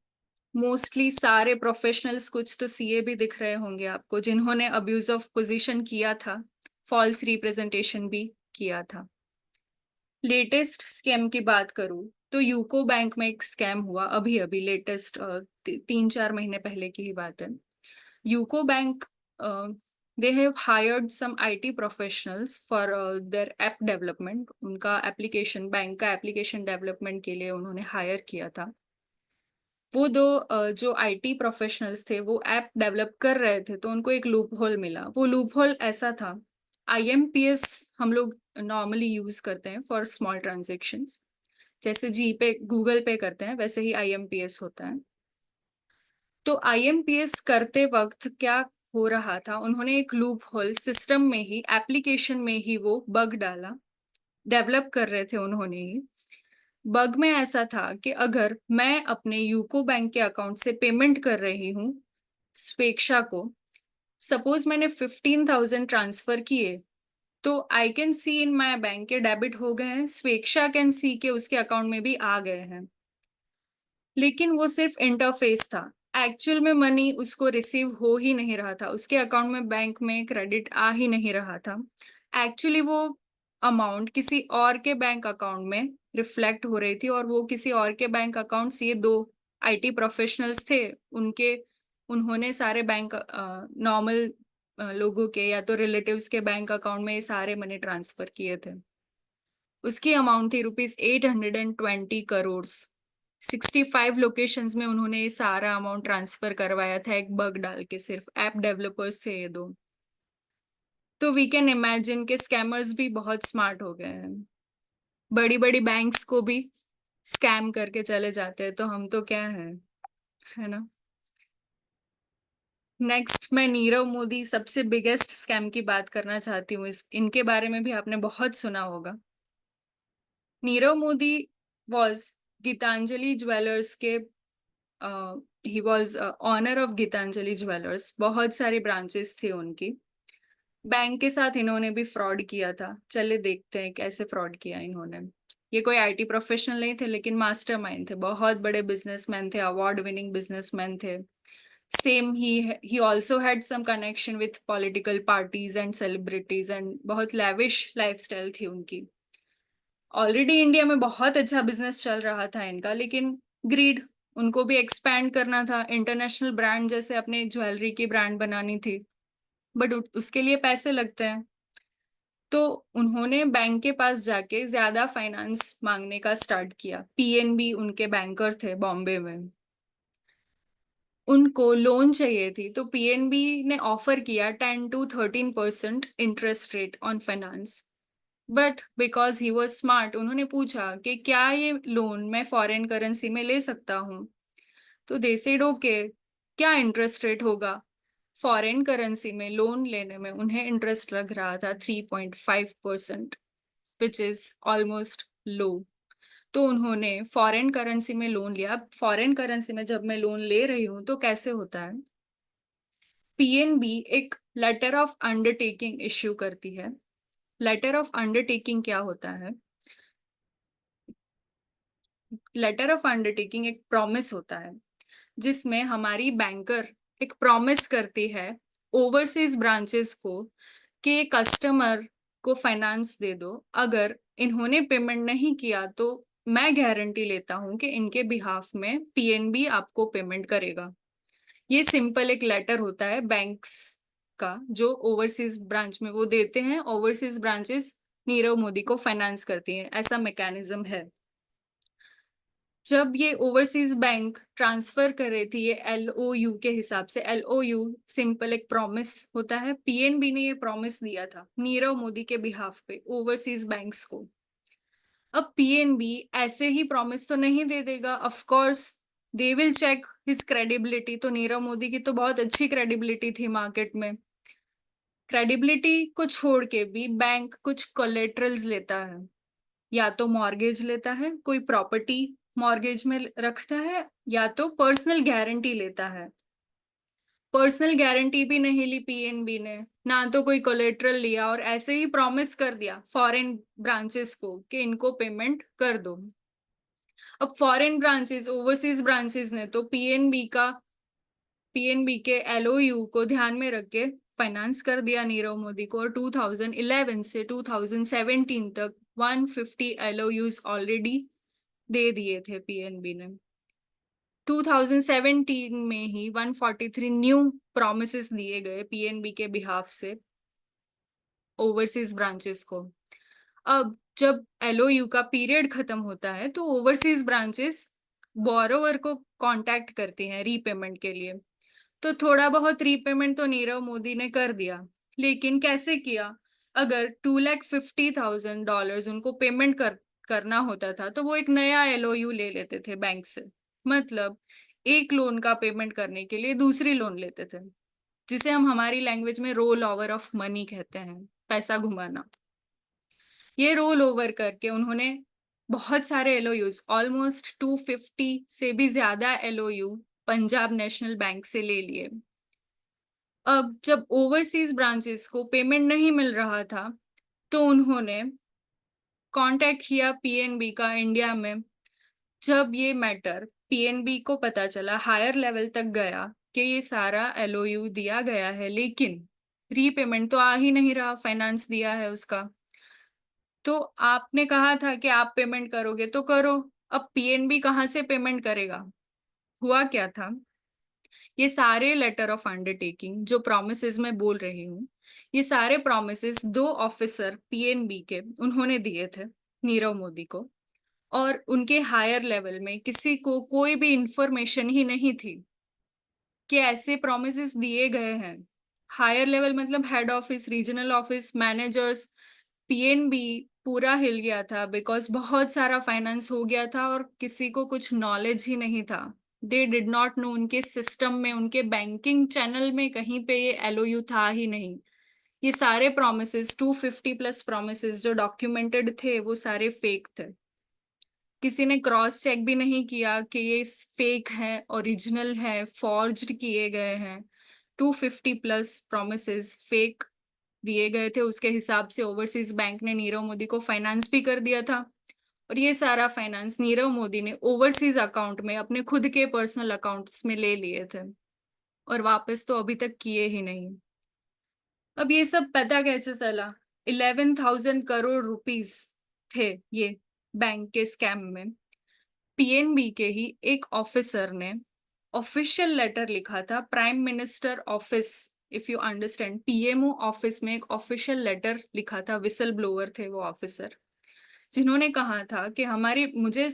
मोस्टली सारे प्रोफेशनल्स, कुछ तो सीए भी दिख रहे होंगे आपको, जिन्होंने अब्यूज ऑफ पोजीशन किया था, फॉल्स रिप्रेजेंटेशन भी किया था। लेटेस्ट स्कैम की बात करूं तो यूको बैंक में एक स्कैम हुआ अभी अभी, लेटेस्ट 3-4 महीने पहले की ही बात है। UCO bank, they have hired some IT professionals for their app development. उनका एप्लीकेशन, बैंक का एप्लीकेशन डेवलपमेंट के लिए उन्होंने हायर किया था। वो दो जो आईटी प्रोफेशनल्स थे वो ऐप डेवलप कर रहे थे, तो उनको एक लूप होल मिला। वो लूप होल ऐसा था, आईएमपीएस हम लोग नॉर्मली यूज करते हैं फॉर स्मॉल ट्रांजेक्शन्स, जैसे जी पे, गूगल पे करते हैं, वैसे ही आईएमपीएस होता है। तो आईएमपीएस करते वक्त क्या हो रहा था, उन्होंने एक लूप होल सिस्टम में ही, एप्लीकेशन में ही वो बग डाला, डेवलप कर रहे थे उन्होंने ही। बग में ऐसा था कि अगर मैं अपने यूको बैंक के अकाउंट से पेमेंट कर रही हूँ स्वेक्षा को, सपोज मैंने 15,000 ट्रांसफर किए, तो I can see in my bank के डेबिट हो गए हैं, स्वेक्षा कैन सी के उसके अकाउंट में भी आ गए हैं। लेकिन वो सिर्फ इंटरफेस था, एक्चुअल में मनी उसको रिसीव हो ही नहीं रहा था, उसके अकाउंट में बैंक में क्रेडिट आ ही नहीं रहा था। एक्चुअली वो अमाउंट किसी और के बैंक अकाउंट में रिफ्लेक्ट हो रही थी, और वो किसी और के बैंक अकाउंट से, ये दो आईटी प्रोफेशनल्स थे, उनके, उन्होंने सारे बैंक, नॉर्मल लोगों के या तो रिलेटिव्स के बैंक अकाउंट में ये सारे मनी ट्रांसफर किए थे। उसकी अमाउंट थी ₹820 करोड़। 65 लोकेशंस में उन्होंने ये सारा अमाउंट ट्रांसफर करवाया था, एक बग डाल के। सिर्फ ऐप डेवलपर्स थे ये दो। तो वी कैन इमेजिन के स्कैमर्स भी बहुत स्मार्ट हो गए हैं, बड़ी बड़ी बैंक्स को भी स्कैम करके चले जाते हैं, तो हम तो क्या है ना। नेक्स्ट मैं नीरव मोदी, सबसे बिगेस्ट स्कैम की बात करना चाहती हूँ। इनके बारे में भी आपने बहुत सुना होगा। नीरव मोदी वॉज गीतांजलि ज्वेलर्स के, he was owner of Gitanjali jewellers. बहुत सारी ब्रांचेस थी उनकी। बैंक के साथ इन्होंने भी फ्रॉड किया था। चले देखते हैं कैसे फ्रॉड किया इन्होंने। ये कोई आईटी प्रोफेशनल नहीं थे, लेकिन मास्टरमाइंड थे, बहुत बड़े बिजनेसमैन थे, अवार्ड विनिंग बिजनेसमैन थे। Same he also had some connection with political parties and celebrities, and बहुत लैविश लाइफस्टाइल थी उनकी। ऑलरेडी इंडिया में बहुत अच्छा बिजनेस चल रहा था इनका, लेकिन ग्रीड, उनको भी एक्सपैंड करना था, इंटरनेशनल ब्रांड जैसे अपने ज्वेलरी की ब्रांड बनानी थी, बट उसके लिए पैसे लगते हैं। तो उन्होंने बैंक के पास जाके ज्यादा फाइनेंस मांगने का स्टार्ट किया। पीएनबी उनके बैंकर थे बॉम्बे में, उनको लोन चाहिए थी, तो पीएनबी ने ऑफर किया 10 to 13% interest rate on finance. But because he was smart, उन्होंने पूछा कि क्या ये लोन मैं फॉरेन करेंसी में ले सकता हूँ, तो दे सेड ओके। क्या इंटरेस्ट रेट होगा? फॉरेन करेंसी में लोन लेने में उन्हें इंटरेस्ट लग रहा था 3.5%, विच इज ऑलमोस्ट लो। तो उन्होंने फॉरेन करेंसी में लोन लिया। फॉरेन करेंसी में जब मैं लोन ले रही हूँ तो कैसे होता है, पीएनबी एक लेटर ऑफ अंडरटेकिंग इश्यू करती है। लेटर ऑफ अंडरटेकिंग क्या होता है? लेटर ऑफ अंडरटेकिंग एक प्रॉमिस होता है, जिसमें हमारी बैंकर एक प्रॉमिस करती है ओवरसीज ब्रांचेस को कि कस्टमर को फाइनेंस दे दो, अगर इन्होंने पेमेंट नहीं किया तो मैं गारंटी लेता हूं कि इनके बिहाफ में पीएनबी आपको पेमेंट करेगा। ये सिंपल एक लेटर होता है बैंक्स का जो ओवरसीज ब्रांच में वो देते हैं, ओवरसीज ब्रांचेस नीरव मोदी को फाइनेंस करती हैं, ऐसा मैकेनिज्म है। जब ये ओवरसीज बैंक ट्रांसफर कर रही थी ये एलओयू के हिसाब से, एलओयू सिंपल एक प्रॉमिस होता है, पीएनबी ने ये प्रॉमिस दिया था नीरव मोदी के बिहाफ पे ओवरसीज बैंक्स को। अब पीएनबी ऐसे ही प्रॉमिस तो नहीं दे देगा, of course they will check his credibility. तो नीरव मोदी की तो बहुत अच्छी क्रेडिबिलिटी थी मार्केट में। क्रेडिबिलिटी को छोड़ के भी बैंक कुछ कोलेटरल्स लेता है, या तो मॉर्गेज लेता है, कोई प्रॉपर्टी मॉर्गेज में रखता है, या तो पर्सनल गारंटी लेता है। पर्सनल गारंटी भी नहीं ली पीएनबी ने, ना तो कोई कोलेटरल लिया, और ऐसे ही प्रॉमिस कर दिया फॉरेन ब्रांचेस को कि इनको पेमेंट कर दो। अब फॉरेन ब्रांचेस, ओवरसीज ब्रांचेस ने तो पीएनबी के एलओयू को ध्यान में रख के फाइनेंस कर दिया नीरव मोदी को, और 2011 से 2017 तक 150 एलओयूज ऑलरेडी दे दिए थे पीएनबी ने। 2017 में ही 143 न्यू प्रॉमिसेस दिए गए पीएनबी के बिहाफ से ओवरसीज ब्रांचेस को। अब जब एलओयू का पीरियड खत्म होता है तो ओवरसीज ब्रांचेस बोरोवर को कांटेक्ट करती हैं रीपेमेंट के लिए। तो थोड़ा बहुत रीपेमेंट तो नीरव मोदी ने कर दिया, लेकिन कैसे किया? अगर $250,000 उनको पेमेंट करना होता था तो वो एक नया एलओयू ले लेते थे बैंक से। मतलब एक लोन का पेमेंट करने के लिए दूसरी लोन लेते थे, जिसे हम हमारी लैंग्वेज में रोल ओवर ऑफ मनी कहते हैं, पैसा घुमाना। ये रोल ओवर करके उन्होंने बहुत सारे एलओयूज, ऑलमोस्ट 250 से भी ज्यादा एलओयू पंजाब नेशनल बैंक से ले लिए। अब जब ओवरसीज ब्रांचेस को पेमेंट नहीं मिल रहा था तो उन्होंने कांटेक्ट किया पीएनबी का इंडिया में। जब ये मैटर पीएनबी को पता चला, हायर लेवल तक गया कि ये सारा एलओयू दिया गया है लेकिन रीपेमेंट तो आ ही नहीं रहा, फाइनेंस दिया है उसका, तो आपने कहा था कि आप पेमेंट करोगे तो करो, अब पीएनबी कहाँ से पेमेंट करेगा? हुआ क्या था, ये सारे लेटर ऑफ अंडरटेकिंग जो प्रोमिसेस मैं बोल रही हूँ, ये सारे प्रोमिसेस दो ऑफिसर पीएनबी के उन्होंने दिए थे नीरव मोदी को, और उनके हायर लेवल में किसी को कोई भी इंफॉर्मेशन ही नहीं थी कि ऐसे प्रोमिसेस दिए गए हैं। हायर लेवल मतलब head office, regional office, managers, PNB पूरा हिल गया था, बिकॉज बहुत सारा फाइनेंस हो गया था और किसी को कुछ नॉलेज ही नहीं था। दे डिड नॉट नो, उनके सिस्टम में, उनके बैंकिंग चैनल में कहीं पे ये एलओयू था ही नहीं। ये सारे प्रोमिसेस, 250 प्लस प्रोमिसेस जो डॉक्यूमेंटेड थे, वो सारे फेक थे। किसी ने क्रॉस चेक भी नहीं किया कि ये फेक है, ओरिजिनल है, फॉर्ज्ड किए गए हैं। 250 प्लस प्रोमिसेस फेक दिए गए थे, उसके हिसाब से ओवरसीज बैंक ने नीरव मोदी को फाइनेंस भी कर दिया था, और ये सारा फाइनेंस नीरव मोदी ने ओवरसीज अकाउंट में, अपने खुद के पर्सनल अकाउंट्स में ले लिए थे, और वापस तो अभी तक किए ही नहीं। अब ये सब पता कैसे चला? 11,000 करोड़ रुपीस थे ये बैंक के स्कैम में। पीएनबी के ही एक ऑफिसर ने ऑफिशियल लेटर लिखा था prime minister office, if you understand, PMO office में एक ऑफिशियल लेटर लिखा था। विसल ब्लोअर थे वो ऑफिसर, जिन्होंने कहा था कि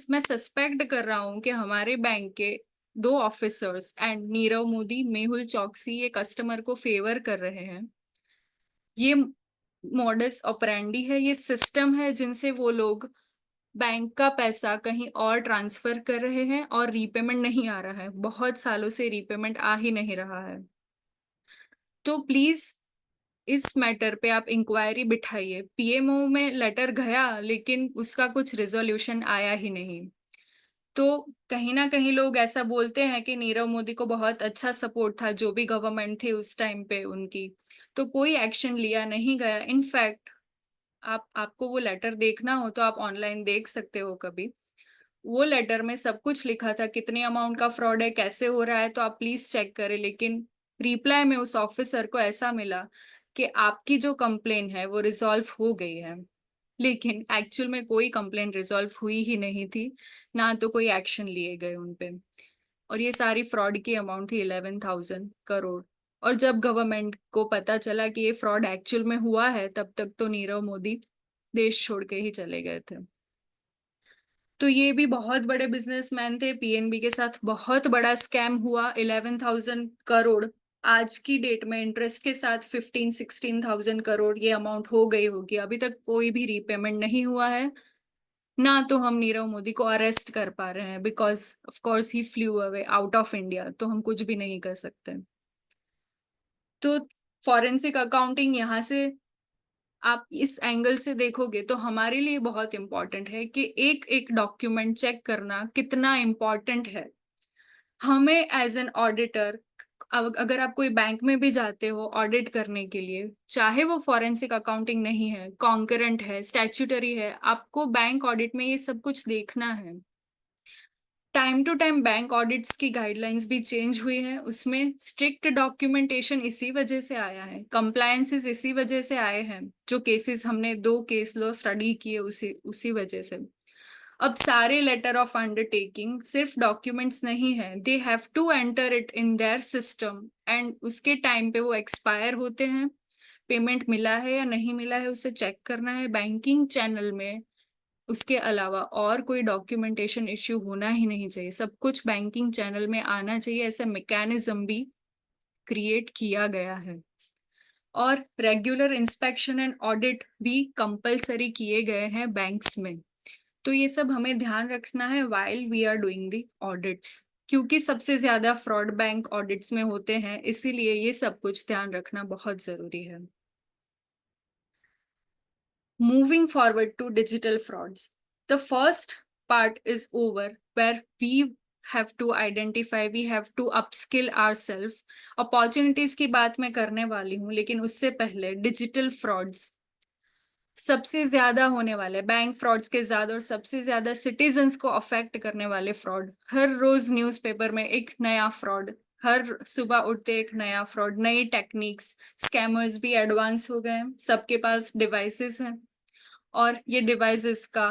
मैं सस्पेक्ट कर रहा हूं कि हमारे बैंक के दो ऑफिसर्स एंड नीरव मोदी, मेहुल चौकसी, ये कस्टमर को फेवर कर रहे हैं। ये मॉडस ऑपरेंडी है, ये सिस्टम है जिनसे वो लोग बैंक का पैसा कहीं और ट्रांसफर कर रहे हैं, और रीपेमेंट नहीं आ रहा है, बहुत सालों से रीपेमेंट आ ही नहीं रहा है। तो प्लीज इस मैटर पे आप इंक्वायरी बिठाइए। पीएमओ में लेटर गया लेकिन उसका कुछ रिजोल्यूशन आया ही नहीं। तो कहीं ना कहीं लोग ऐसा बोलते हैं कि नीरव मोदी को बहुत अच्छा सपोर्ट था, जो भी गवर्नमेंट थी उस टाइम पे उनकी, तो कोई एक्शन लिया नहीं गया। इनफैक्ट आपको वो लेटर देखना हो तो आप ऑनलाइन देख सकते हो कभी। वो लेटर में सब कुछ लिखा था, कितने अमाउंट का फ्रॉड है, कैसे हो रहा है, तो आप प्लीज चेक करें, लेकिन रिप्लाई में उस ऑफिसर को ऐसा मिला कि आपकी जो कंप्लेन है वो रिजॉल्व हो गई है, लेकिन एक्चुअल में कोई कंप्लेन रिजॉल्व हुई ही नहीं थी, ना तो कोई एक्शन लिए गए उन पे। और ये सारी फ्रॉड की अमाउंट थी 11,000 करोड़। और जब गवर्नमेंट को पता चला कि ये फ्रॉड एक्चुअल में हुआ है, तब तक तो नीरव मोदी देश छोड़ के ही चले गए थे। तो ये भी बहुत बड़े बिजनेसमैन थे, पीएनबी के साथ बहुत बड़ा स्कैम हुआ। 11,000 करोड़ आज की डेट में इंटरेस्ट के साथ 15-16,000 करोड़ ये अमाउंट हो गई होगी। अभी तक कोई भी रीपेमेंट नहीं हुआ है, ना तो हम नीरव मोदी को अरेस्ट कर पा रहे हैं, because of course he flu away out of India, तो हम कुछ भी नहीं कर सकते। तो फॉरेंसिक अकाउंटिंग यहाँ से आप इस एंगल से देखोगे तो हमारे लिए बहुत इंपॉर्टेंट है कि एक एक डॉक्यूमेंट चेक करना कितना इंपॉर्टेंट है। हमें एज एन ऑडिटर, अगर आप कोई बैंक में भी जाते हो ऑडिट करने के लिए, चाहे वो फॉरेंसिक अकाउंटिंग नहीं है, कॉन्करेंट है, स्टैट्यूटरी है, आपको बैंक ऑडिट में ये सब कुछ देखना है। Time to time bank audits की गाइडलाइंस भी चेंज हुई है, उसमें स्ट्रिक्ट डॉक्यूमेंटेशन इसी वजह से आया है, कंप्लायंसेस इसी वजह से आए हैं। जो केसेस हमने 2 केस लो स्टडी किए उसी वजह से। अब सारे लेटर ऑफ अंडरटेकिंग सिर्फ डॉक्यूमेंट्स नहीं है, they have to enter it in their system, and उसके टाइम पे वो एक्सपायर होते हैं। पेमेंट मिला है या नहीं मिला है उसे चेक करना है बैंकिंग चैनल में। उसके अलावा और कोई डॉक्यूमेंटेशन इश्यू होना ही नहीं चाहिए, सब कुछ बैंकिंग चैनल में आना चाहिए, ऐसा मैकेनिज्म भी क्रिएट किया गया है। और रेगुलर इंस्पेक्शन एंड ऑडिट भी कंपलसरी किए गए हैं बैंक्स में। तो ये सब हमें ध्यान रखना है while we are doing the audits, क्योंकि सबसे ज्यादा फ्रॉड बैंक ऑडिट्स में होते हैं, इसीलिए ये सब कुछ ध्यान रखना बहुत जरूरी है। Moving forward to digital frauds, the first part is over, where we have to identify, we have to upskill ourselves. Opportunities की बात मैं करने वाली हूँ, लेकिन उससे पहले डिजिटल फ्रॉड्स सबसे ज्यादा होने वाले, बैंक फ्रॉड्स के ज्यादा, और सबसे ज्यादा सिटीजन्स को अफेक्ट करने वाले फ्रॉड। हर रोज न्यूज़पेपर में एक नया फ्रॉड, हर सुबह उठते एक नया फ्रॉड, नई टेक्निक्स। स्कैमर्स भी एडवांस हो गए हैं, सबके पास डिवाइसेस हैं, और ये डिवाइसेस का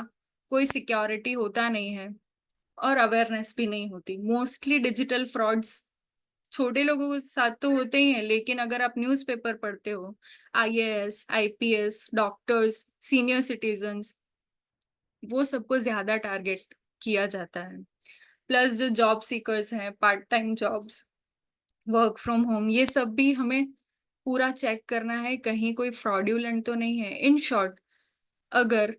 कोई सिक्योरिटी होता नहीं है और अवेयरनेस भी नहीं होती। मोस्टली डिजिटल फ्रॉड्स छोटे लोगों के साथ तो होते ही हैं, लेकिन अगर आप न्यूज़पेपर पढ़ते हो, IAS, IPS, doctors, senior citizens, वो सबको ज्यादा टारगेट किया जाता है। प्लस जो जॉब सीकर्स हैं, part time jobs, work from home, ये सब भी हमें पूरा चेक करना है, कहीं कोई फ्रॉड्यूलेंट तो नहीं है। इन शॉर्ट, अगर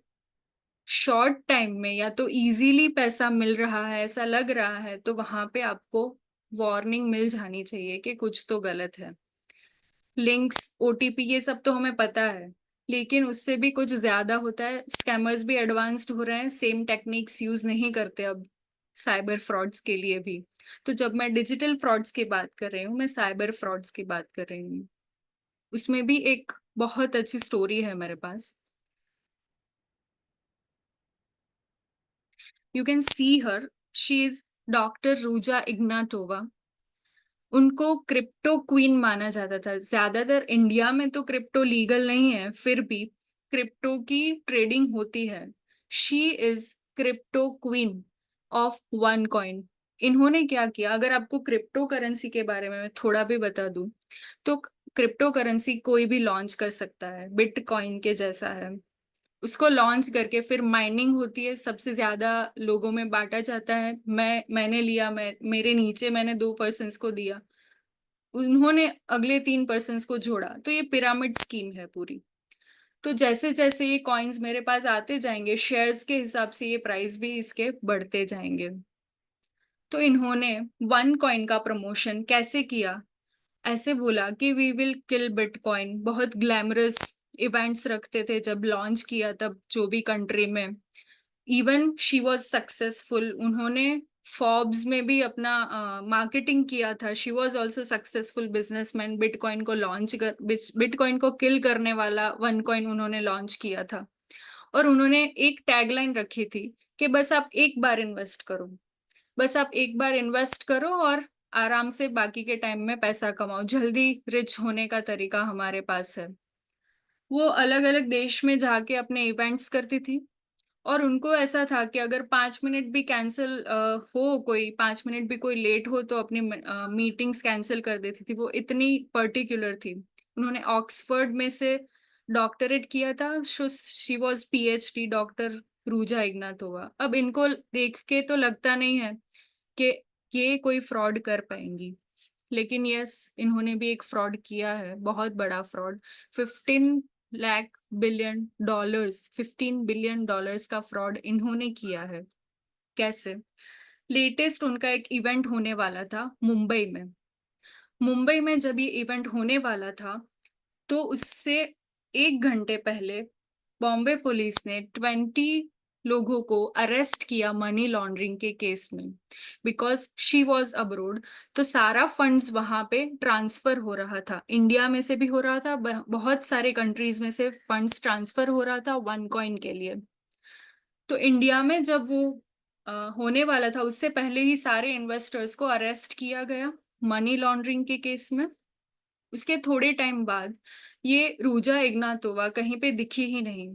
शॉर्ट टाइम में या तो इजीली पैसा मिल रहा है ऐसा लग रहा है, तो वहां पे आपको वार्निंग मिल जानी चाहिए कि कुछ तो गलत है। लिंक्स, ओटीपी, ये सब तो हमें पता है, लेकिन उससे भी कुछ ज्यादा होता है। स्कैमर्स भी एडवांस्ड हो रहे हैं, सेम टेक्निक्स यूज नहीं करते अब साइबर फ्रॉड्स के लिए भी। तो जब मैं डिजिटल फ्रॉड्स की बात कर रही हूँ, मैं साइबर फ्रॉड्स की बात कर रही हूँ। उसमें भी एक बहुत अच्छी स्टोरी है मेरे पास। You can see her. She is doctor Ruja Ignatova. उनको क्रिप्टो क्वीन माना जाता था। ज्यादातर इंडिया में तो क्रिप्टो लीगल नहीं है, फिर भी क्रिप्टो की ट्रेडिंग होती है। She is crypto queen of one coin. इन्होंने क्या किया, अगर आपको क्रिप्टो करेंसी के बारे में मैं थोड़ा भी बता दूं, तो क्रिप्टो करेंसी कोई भी लॉन्च कर सकता है, बिटकॉइन के जैसा है। उसको लॉन्च करके फिर माइनिंग होती है, सबसे ज्यादा लोगों में बांटा जाता है। मैंने लिया, मेरे नीचे मैंने 2 पर्सन्स को दिया, उन्होंने अगले 3 पर्सन्स को जोड़ा, तो ये पिरामिड स्कीम है पूरी। तो जैसे जैसे ये कॉइन्स मेरे पास आते जाएंगे, शेयर्स के हिसाब से ये प्राइस भी इसके बढ़ते जाएंगे। तो इन्होंने वन कॉइन का प्रमोशन कैसे किया, ऐसे बोला कि वी विल किल बिटकॉइन। बहुत ग्लैमरस इवेंट्स रखते थे जब लॉन्च किया, तब जो भी कंट्री में। इवन शी वॉज सक्सेसफुल, उन्होंने फॉर्ब्स में भी अपना मार्केटिंग किया था। She was also successful businessman. Bitcoin को लॉन्च कर, बिटकॉइन को किल करने वाला वन कॉइन उन्होंने लॉन्च किया था। और उन्होंने एक टैगलाइन रखी थी कि बस आप एक बार इन्वेस्ट करो, बस आप एक बार इन्वेस्ट करो और आराम से बाकी के टाइम में पैसा कमाओ, जल्दी रिच होने का तरीका हमारे पास है। वो अलग अलग देश में जाके अपने इवेंट्स करती थी, और उनको ऐसा था कि अगर 5 मिनट भी कैंसिल हो, कोई 5 मिनट भी कोई लेट हो तो अपनी मीटिंग्स कैंसिल कर देती थी। वो इतनी पर्टिकुलर थी। उन्होंने ऑक्सफोर्ड में से डॉक्टरेट किया था। She was PhD, doctor Ruja Ignatova. अब इनको देख के तो लगता नहीं है कि ये कोई फ्रॉड कर पाएंगी, लेकिन यस, इन्होंने भी एक फ्रॉड किया है, बहुत बड़ा फ्रॉड। 15 बिलियन डॉलर्स का फ्रॉड इन्होंने किया है। कैसे? लेटेस्ट उनका एक इवेंट होने वाला था मुंबई में। मुंबई में जब ये इवेंट होने वाला था तो उससे 1 घंटे पहले बॉम्बे पुलिस ने 20 लोगों को अरेस्ट किया मनी लॉन्ड्रिंग के केस में, बिकॉज शी वॉज अब्रोड। तो सारा फंड्स वहां पे ट्रांसफर हो रहा था, इंडिया में से भी हो रहा था, बहुत सारे कंट्रीज में से फंड्स ट्रांसफर हो रहा था OneCoin के लिए। तो इंडिया में जब वो होने वाला था, उससे पहले ही सारे इन्वेस्टर्स को अरेस्ट किया गया मनी लॉन्ड्रिंग के केस में। उसके थोड़े टाइम बाद ये रूजा इग्नातोवा कहीं पे दिखी ही नहीं।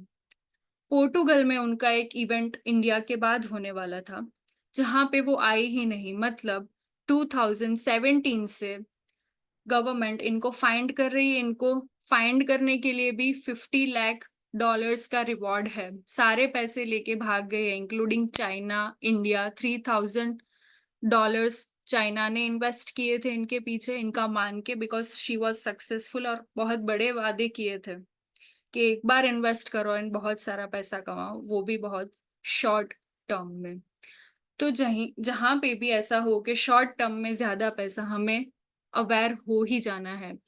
पोर्टुगल में उनका एक इवेंट इंडिया के बाद होने वाला था, जहां पे वो आई ही नहीं। मतलब 2017 से गवर्नमेंट इनको फाइंड कर रही है। इनको फाइंड करने के लिए भी $50 लाख का रिवॉर्ड है। सारे पैसे लेके भाग गए हैं, इंक्लूडिंग चाइना, इंडिया। $3,000 चाइना ने इन्वेस्ट किए थे इनके पीछे, इनका मान के, बिकॉज शी वॉज सक्सेसफुल, और बहुत बड़े वादे किए थे कि एक बार इन्वेस्ट करो एंड बहुत सारा पैसा कमाओ, वो भी बहुत शॉर्ट टर्म में। तो जहां पे भी ऐसा हो कि शॉर्ट टर्म में ज्यादा पैसा, हमें अवेयर हो ही जाना है।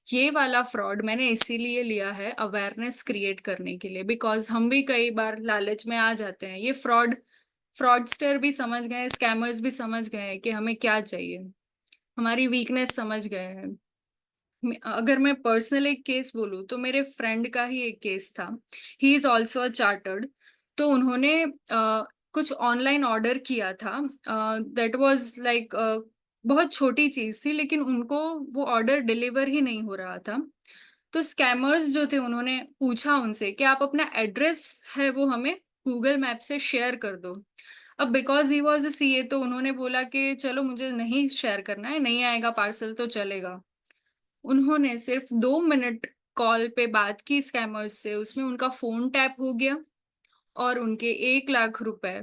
ये वाला फ्रॉड मैंने इसीलिए लिया है, अवेयरनेस क्रिएट करने के लिए, बिकॉज हम भी कई बार लालच में आ जाते हैं। ये फ्रॉडस्टर भी समझ गए, स्कैमर्स भी समझ गए हैं कि हमें क्या चाहिए, हमारी वीकनेस समझ गए हैं। अगर मैं पर्सनल एक केस बोलूँ तो मेरे फ्रेंड का ही एक केस था। He is also a chartered. तो उन्होंने कुछ ऑनलाइन ऑर्डर किया था, दैट वाज लाइक बहुत छोटी चीज थी, लेकिन उनको वो ऑर्डर डिलीवर ही नहीं हो रहा था। तो स्कैमर्स जो थे, उन्होंने पूछा उनसे कि आप अपना एड्रेस है वो हमें गूगल मैप से शेयर कर दो। अब because he was a CA, तो उन्होंने बोला कि चलो मुझे नहीं शेयर करना है, नहीं आएगा पार्सल तो चलेगा। उन्होंने सिर्फ 2 मिनट कॉल पे बात की स्कैमर्स से, उसमें उनका फोन टैप हो गया और उनके 1 लाख रुपए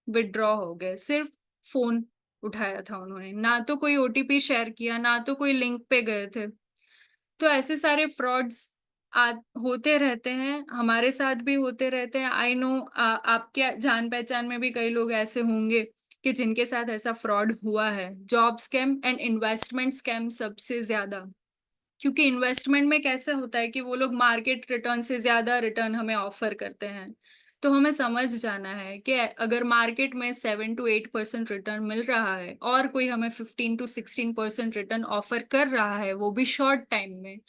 विड्रॉ हो गए। सिर्फ फोन उठाया था उन्होंने, ना तो कोई OTP शेयर किया, ना तो कोई लिंक पे गए थे। तो ऐसे सारे फ्रॉड्स होते रहते हैं, हमारे साथ भी होते रहते हैं। आई नो आपके जान पहचान में भी कई लोग ऐसे होंगे कि जिनके साथ ऐसा फ्रॉड हुआ है। Job scam and investment scam सबसे ज्यादा, क्योंकि इन्वेस्टमेंट में कैसे होता है कि वो लोग मार्केट रिटर्न से ज्यादा रिटर्न हमें ऑफर करते हैं। तो हमें समझ जाना है कि अगर मार्केट में 7 to 8% रिटर्न मिल रहा है और कोई हमें 15 to 16% रिटर्न ऑफर कर रहा है, वो भी शॉर्ट टाइम में,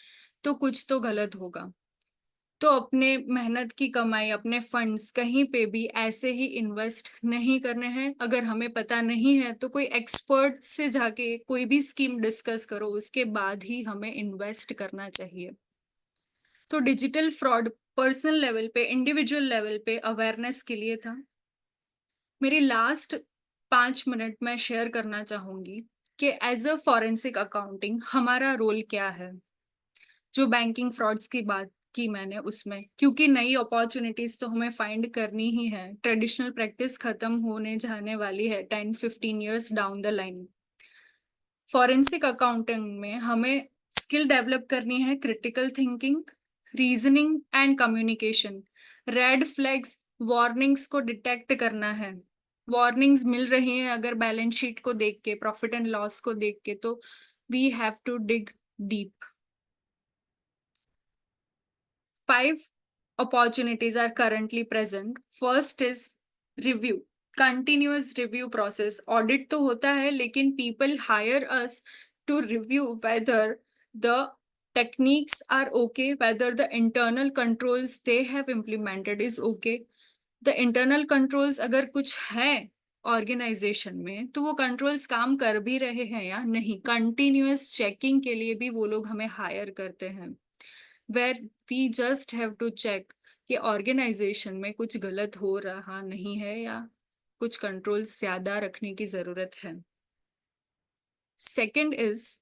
तो कुछ तो गलत होगा। तो अपने मेहनत की कमाई, अपने फंड्स कहीं पे भी ऐसे ही इन्वेस्ट नहीं करने हैं। अगर हमें पता नहीं है तो कोई एक्सपर्ट से जाके कोई भी स्कीम डिस्कस करो, उसके बाद ही हमें इन्वेस्ट करना चाहिए। तो डिजिटल फ्रॉड पर्सनल लेवल पे, इंडिविजुअल लेवल पे अवेयरनेस के लिए था। मेरी लास्ट 5 मिनट में शेयर करना चाहूंगी कि एज अ फॉरेंसिक अकाउंटिंग हमारा रोल क्या है। जो बैंकिंग फ्रॉड्स की बात की मैंने उसमें, क्योंकि नई अपॉर्चुनिटीज तो हमें फाइंड करनी ही है। ट्रेडिशनल प्रैक्टिस खत्म होने जाने वाली है 10-15 years down the line. Forensic accounting में हमें स्किल डेवलप करनी है, critical thinking, reasoning and communication. Red flags, warnings को डिटेक्ट करना है। वार्निंग्स मिल रही हैं अगर बैलेंस शीट को देख के, प्रॉफिट एंड लॉस को देख के, तो we have to dig deep. 5 opportunities are currently present. First is review, continuous review process. Audit तो होता है, लेकिन people hire us to review whether the techniques are okay, whether the internal controls they have implemented is okay. The internal controls अगर कुछ है organisation में, तो वो कंट्रोल्स काम कर भी रहे हैं या नहीं, कंटिन्यूअस चेकिंग के लिए भी वो लोग हमें हायर करते हैं, where we just have to check कि ऑर्गेनाइजेशन में कुछ गलत हो रहा नहीं है या कुछ कंट्रोल्स ज्यादा रखने की जरूरत है। Second is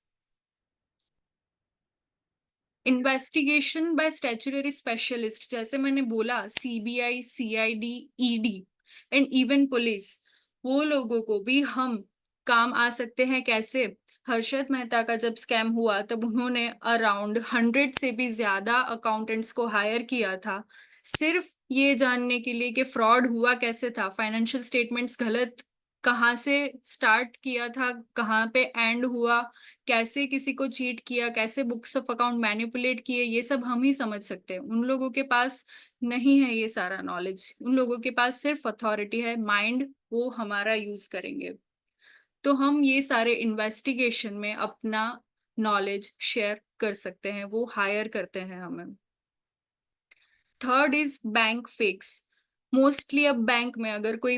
investigation by statutory specialist, जैसे मैंने बोला CBI, CID, ED and even police, वो लोगों को भी हम काम आ सकते हैं। कैसे? हर्षद मेहता का जब स्कैम हुआ तब उन्होंने अराउंड 100 से भी ज्यादा अकाउंटेंट्स को हायर किया था, सिर्फ ये जानने के लिए कि फ्रॉड हुआ कैसे था, फाइनेंशियल स्टेटमेंट्स गलत कहाँ से स्टार्ट किया था, कहाँ पे एंड हुआ, कैसे किसी को चीट किया, कैसे बुक्स ऑफ अकाउंट मैनिपुलेट किए, ये सब हम ही समझ सकते हैं। उन लोगों के पास नहीं है ये सारा नॉलेज, उन लोगों के पास सिर्फ अथॉरिटी है, माइंड वो हमारा यूज करेंगे। तो हम ये सारे इन्वेस्टिगेशन में अपना नॉलेज शेयर कर सकते हैं, वो हायर करते हैं हमें। Third is bank fakes. Mostly अब बैंक में अगर कोई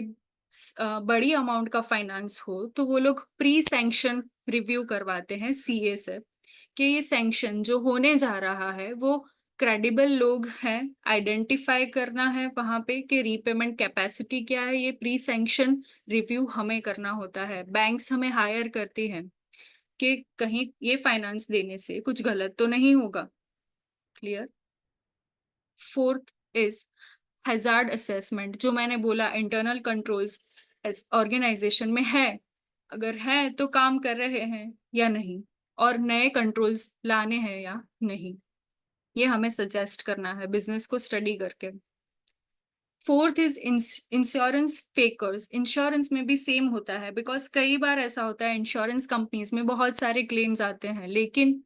बड़ी अमाउंट का फाइनेंस हो तो वो लोग प्री सैंक्शन रिव्यू करवाते हैं सीए से, कि ये सैंक्शन जो होने जा रहा है वो क्रेडिबल लोग हैं, आइडेंटिफाई करना है वहां पे कि रीपेमेंट कैपेसिटी क्या है। ये प्री सैंक्शन रिव्यू हमें करना होता है, बैंक्स हमें हायर करती हैं कि कहीं ये फाइनेंस देने से कुछ गलत तो नहीं होगा। Clear? Fourth is hazard assessment, जो मैंने बोला इंटरनल कंट्रोल्स ऑर्गेनाइजेशन में है, अगर है तो काम कर रहे हैं या नहीं, और नए कंट्रोल्स लाने हैं या नहीं, ये हमें सजेस्ट करना है बिजनेस को स्टडी करके। Fourth is insurance fakers. Insurance में भी सेम होता है, बिकॉज कई बार ऐसा होता है इंश्योरेंस कंपनीज में बहुत सारे क्लेम्स आते हैं, लेकिन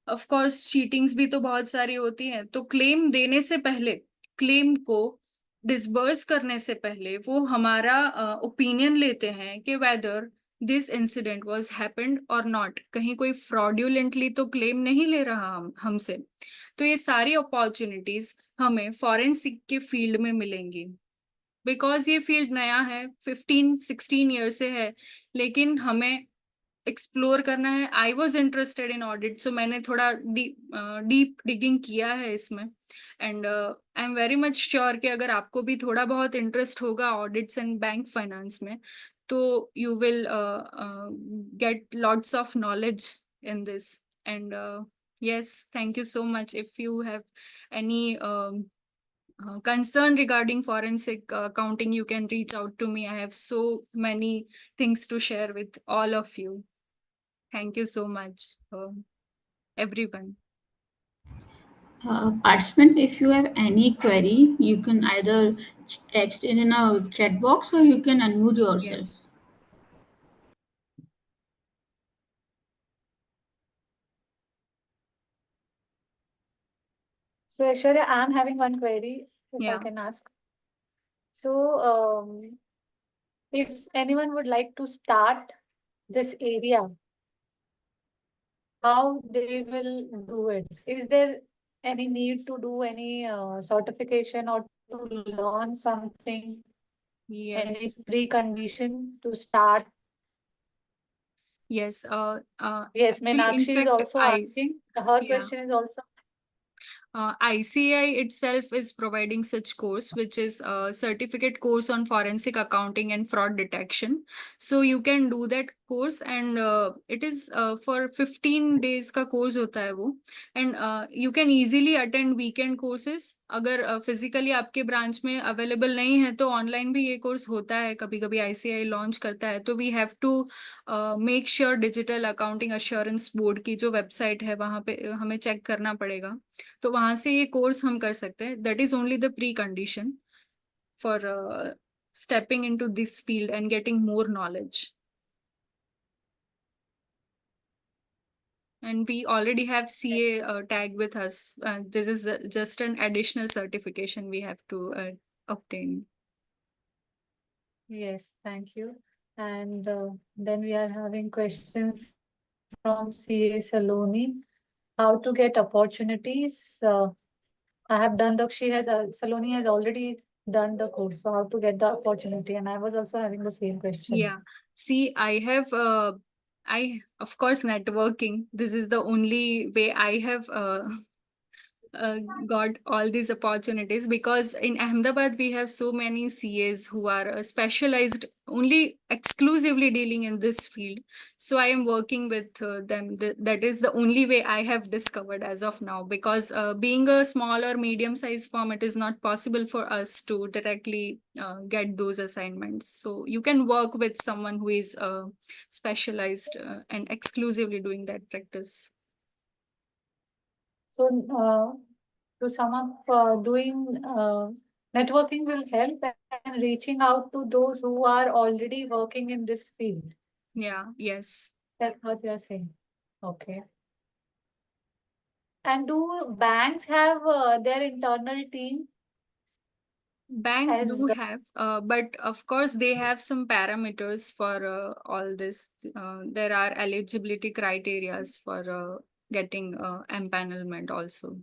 ऑफ कोर्स चीटिंग्स भी तो बहुत सारी होती हैं। तो क्लेम देने से पहले, क्लेम को डिसबर्स करने से पहले वो हमारा ओपिनियन लेते हैं कि whether this incident was happened और नॉट, कहीं कोई फ्रॉड्यूलेंटली तो क्लेम नहीं ले रहा हमसे। तो ये सारी अपॉर्चुनिटीज हमें फॉरेंसिक के फील्ड में मिलेंगी, बिकॉज ये फील्ड नया है, 15-16 ईयर से है, लेकिन हमें एक्सप्लोर करना है। I was interested in audit, so मैंने थोड़ा डीप डिगिंग किया है इसमें, and I am very much sure कि अगर आपको भी थोड़ा बहुत इंटरेस्ट होगा ऑडिट्स एंड बैंक फाइनेंस में, तो you will get lots of knowledge in this. And yes, thank you so much. If you have any concern regarding forensic accounting, you can reach out to me. I have so many things to share with all of you. Thank you so much, everyone. Participant, if you have any query, you can either text it in a chat box or you can unmute yourself. Yes. So, Aishwarya, I'm having one query, if I Yeah. can ask. So, if anyone would like to start this area, how they will do it? Is there any need to do any certification or to learn something? Any Yes. precondition to start? Yes. Yes, Actually, in Meenakshi is fact, also asking. Her yeah. question is also. ICAI itself is providing such course, which is a certificate course on forensic accounting and fraud detection. So you can do that course, and it is for 15 days का course होता है वो, and you can easily attend weekend courses. अगर physically आपके branch में available नहीं है तो online भी ये course होता है, कभी कभी ICAI launch करता है। तो we have to make sure digital accounting assurance board की जो website है वहाँ पे हमें check करना पड़ेगा, तो वहां से ये कोर्स हम कर सकते हैं। That is only the pre condition for stepping into this field and getting more knowledge. And we already have CA tag with us. This is just an additional certification we have to obtain. Yes, thank you. And then we are having questions from CA Saloni. How to get opportunities? I have done the, Saloni has already done the course. So how to get the opportunity? And I was also having the same question. Yeah. See, I of course networking. This is the only way I have got all these opportunities, because in Ahmedabad we have so many CAs who are specialized only exclusively dealing in this field. So I am working with them. That is the only way I have discovered as of now, because being a small or medium sized firm, it is not possible for us to directly get those assignments. So you can work with someone who is specialized and exclusively doing that practice. So, to sum up, doing networking will help and reaching out to those who are already working in this field. Yeah, yes. That's what you're saying. Okay. And do banks have their internal team? Bank As do have, but of course they have some parameters for all this. There are eligibility criterias for getting empanelment also.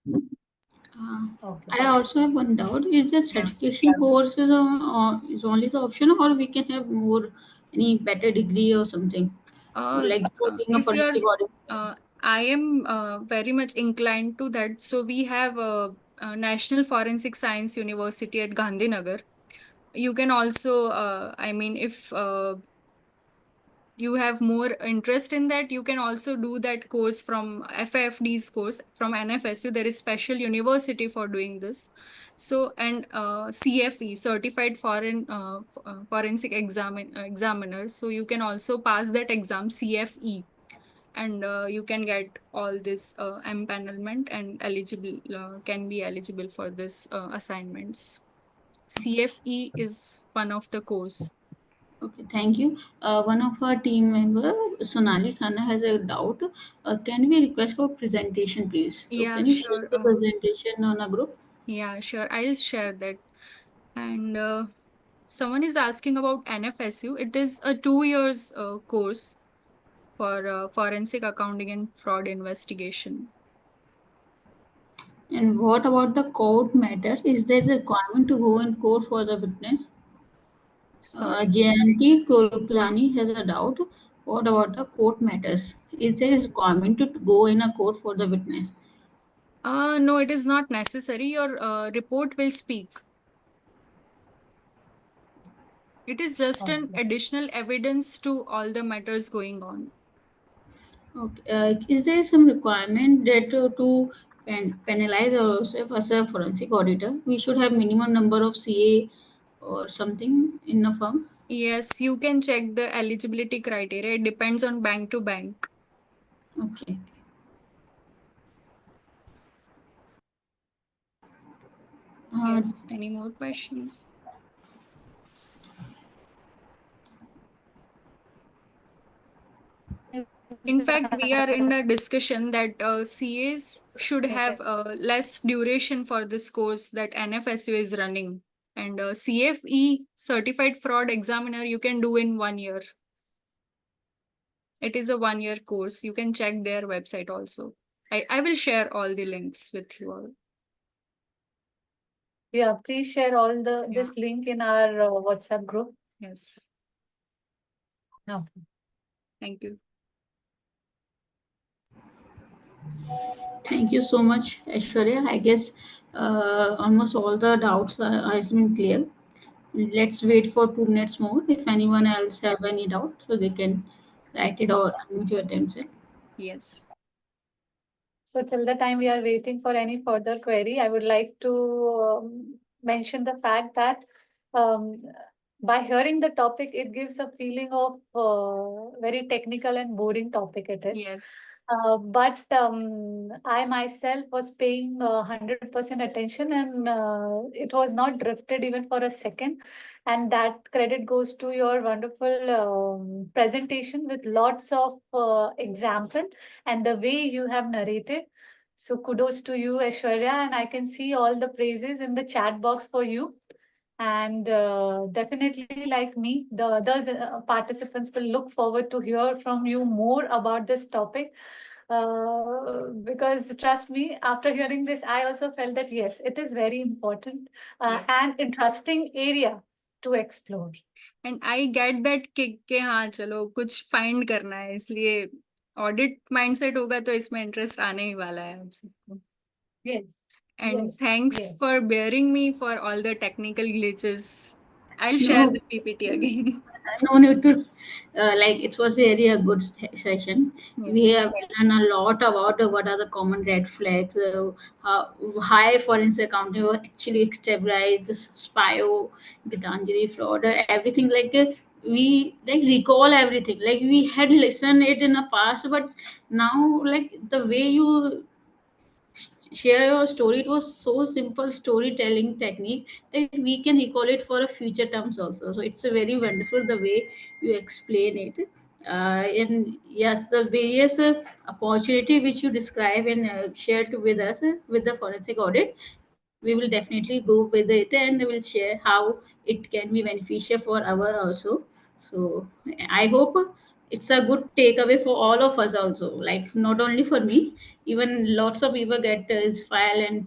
Okay. I also have one doubt. Is that Yeah. certification course is only the option, or we can have more any better degree or something like before being a If you are, forensic auditor? I am very much inclined to that. So we have a National Forensic Science University at Gandhinagar. You can also, I mean, if you have more interest in that, you can also do that course from FFD's course from NFSU. There is special university for doing this. So, and CFE, Certified Forensic Examiner. So you can also pass that exam, CFE, and you can get all this empanelment and can be eligible for this assignments. CFE is one of the course. Okay, thank you. One of our team member, Sonali Khanna, has a doubt. Can we request for presentation, please? So Yeah, can you share sure. the presentation on a group? Yeah, sure. I'll share that. And someone is asking about NFSU. It is a 2 years course for forensic accounting and fraud investigation. And what about the court matter? Is there a requirement to go in court for the witness? Sorry. Jayanti Kulplani has a doubt. What about the court matters? Is there a requirement to go in a court for the witness? No, it is not necessary. Your report will speak. It is just an Okay. additional evidence to all the matters going on. Okay. Is there some requirement that to penalize ourselves as a forensic auditor, we should have minimum number of CA or something in a firm? Yes, you can check the eligibility criteria. It depends on bank to bank. Okay. Yes. Any more questions? In fact, we are in a discussion that CAs should have less duration for this course that NFSU is running. And CFE, Certified Fraud Examiner, you can do in 1 year. It is a 1 year course. You can check their website also. I will share all the links with you all. Yeah, please share all Yeah. this link in our WhatsApp group. Yes. Okay. Thank you. Thank you so much, Aishwarya. I guess almost all the doubts has been clear. Let's wait for 2 minutes more. If anyone else have any doubt, so they can write it or unmute themselves. Yes. So till the time we are waiting for any further query, I would like to mention the fact that um, by hearing the topic, it gives a feeling of very technical and boring topic it is. Yes. But I myself was paying 100% attention, and it was not drifted even for a second. And that credit goes to your wonderful presentation with lots of example and the way you have narrated. So kudos to you, Aishwarya, and I can see all the praises in the chat box for you. And definitely, like me, the other participants will look forward to hear from you more about this topic. Because trust me, after hearing this, I also felt that yes, it is very important Yes. and interesting area to explore. And I get that kick के हाँ चलो कुछ find करना है, इसलिए audit mindset होगा तो इसमें इंटरेस्ट आने ही वाला है आप सबको. Yes. And Yes. thanks Yes. for bearing me for all the technical glitches. I'll share No, the PPT again. no need to like it was really a good session. Yeah. We have learned a lot about what are the common red flags, how high forensic accounting was actually stabilized, the SPIO, Gitanjali fraud, everything like we like recall everything. Like we had listened it in the past, but now like the way you share your story, it was so simple storytelling technique that we can recall it for a future terms also. So it's a very wonderful the way you explain it. And yes, the various opportunity which you describe and shared with us with the forensic audit, we will definitely go with it and we will share how it can be beneficial for our also. So I hope it's a good takeaway for all of us also, like not only for me, even lots of people get inspired and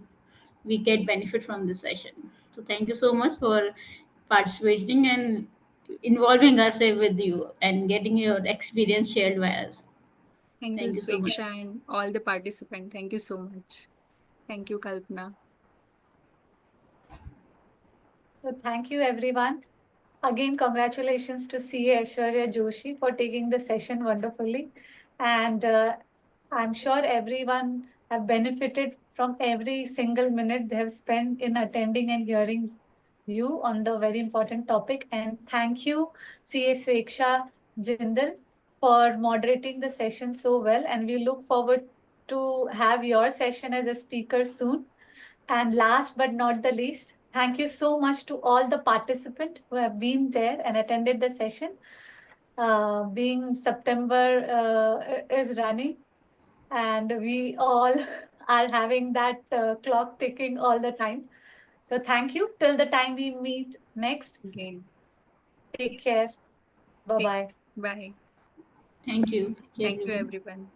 we get benefit from this session. So thank you so much for participating and involving us with you and getting your experience shared by us. Thank you, Thank you so much. Sweksha, and all the participants. Thank you so much. Thank you, Kalpana. So thank you, everyone. Again, congratulations to CA Aishwarya Joshi for taking the session wonderfully. And I'm sure everyone have benefited from every single minute they have spent in attending and hearing you on the very important topic. And thank you, CA Sweksha Jindal, for moderating the session so well. And we look forward to have your session as a speaker soon. And last but not the least, thank you so much to all the participants who have been there and attended the session. Being September is running, and we all are having that clock ticking all the time. So thank you. Till the time we meet next, Again. take care. Bye bye. Bye. Thank you. Thank you, everyone.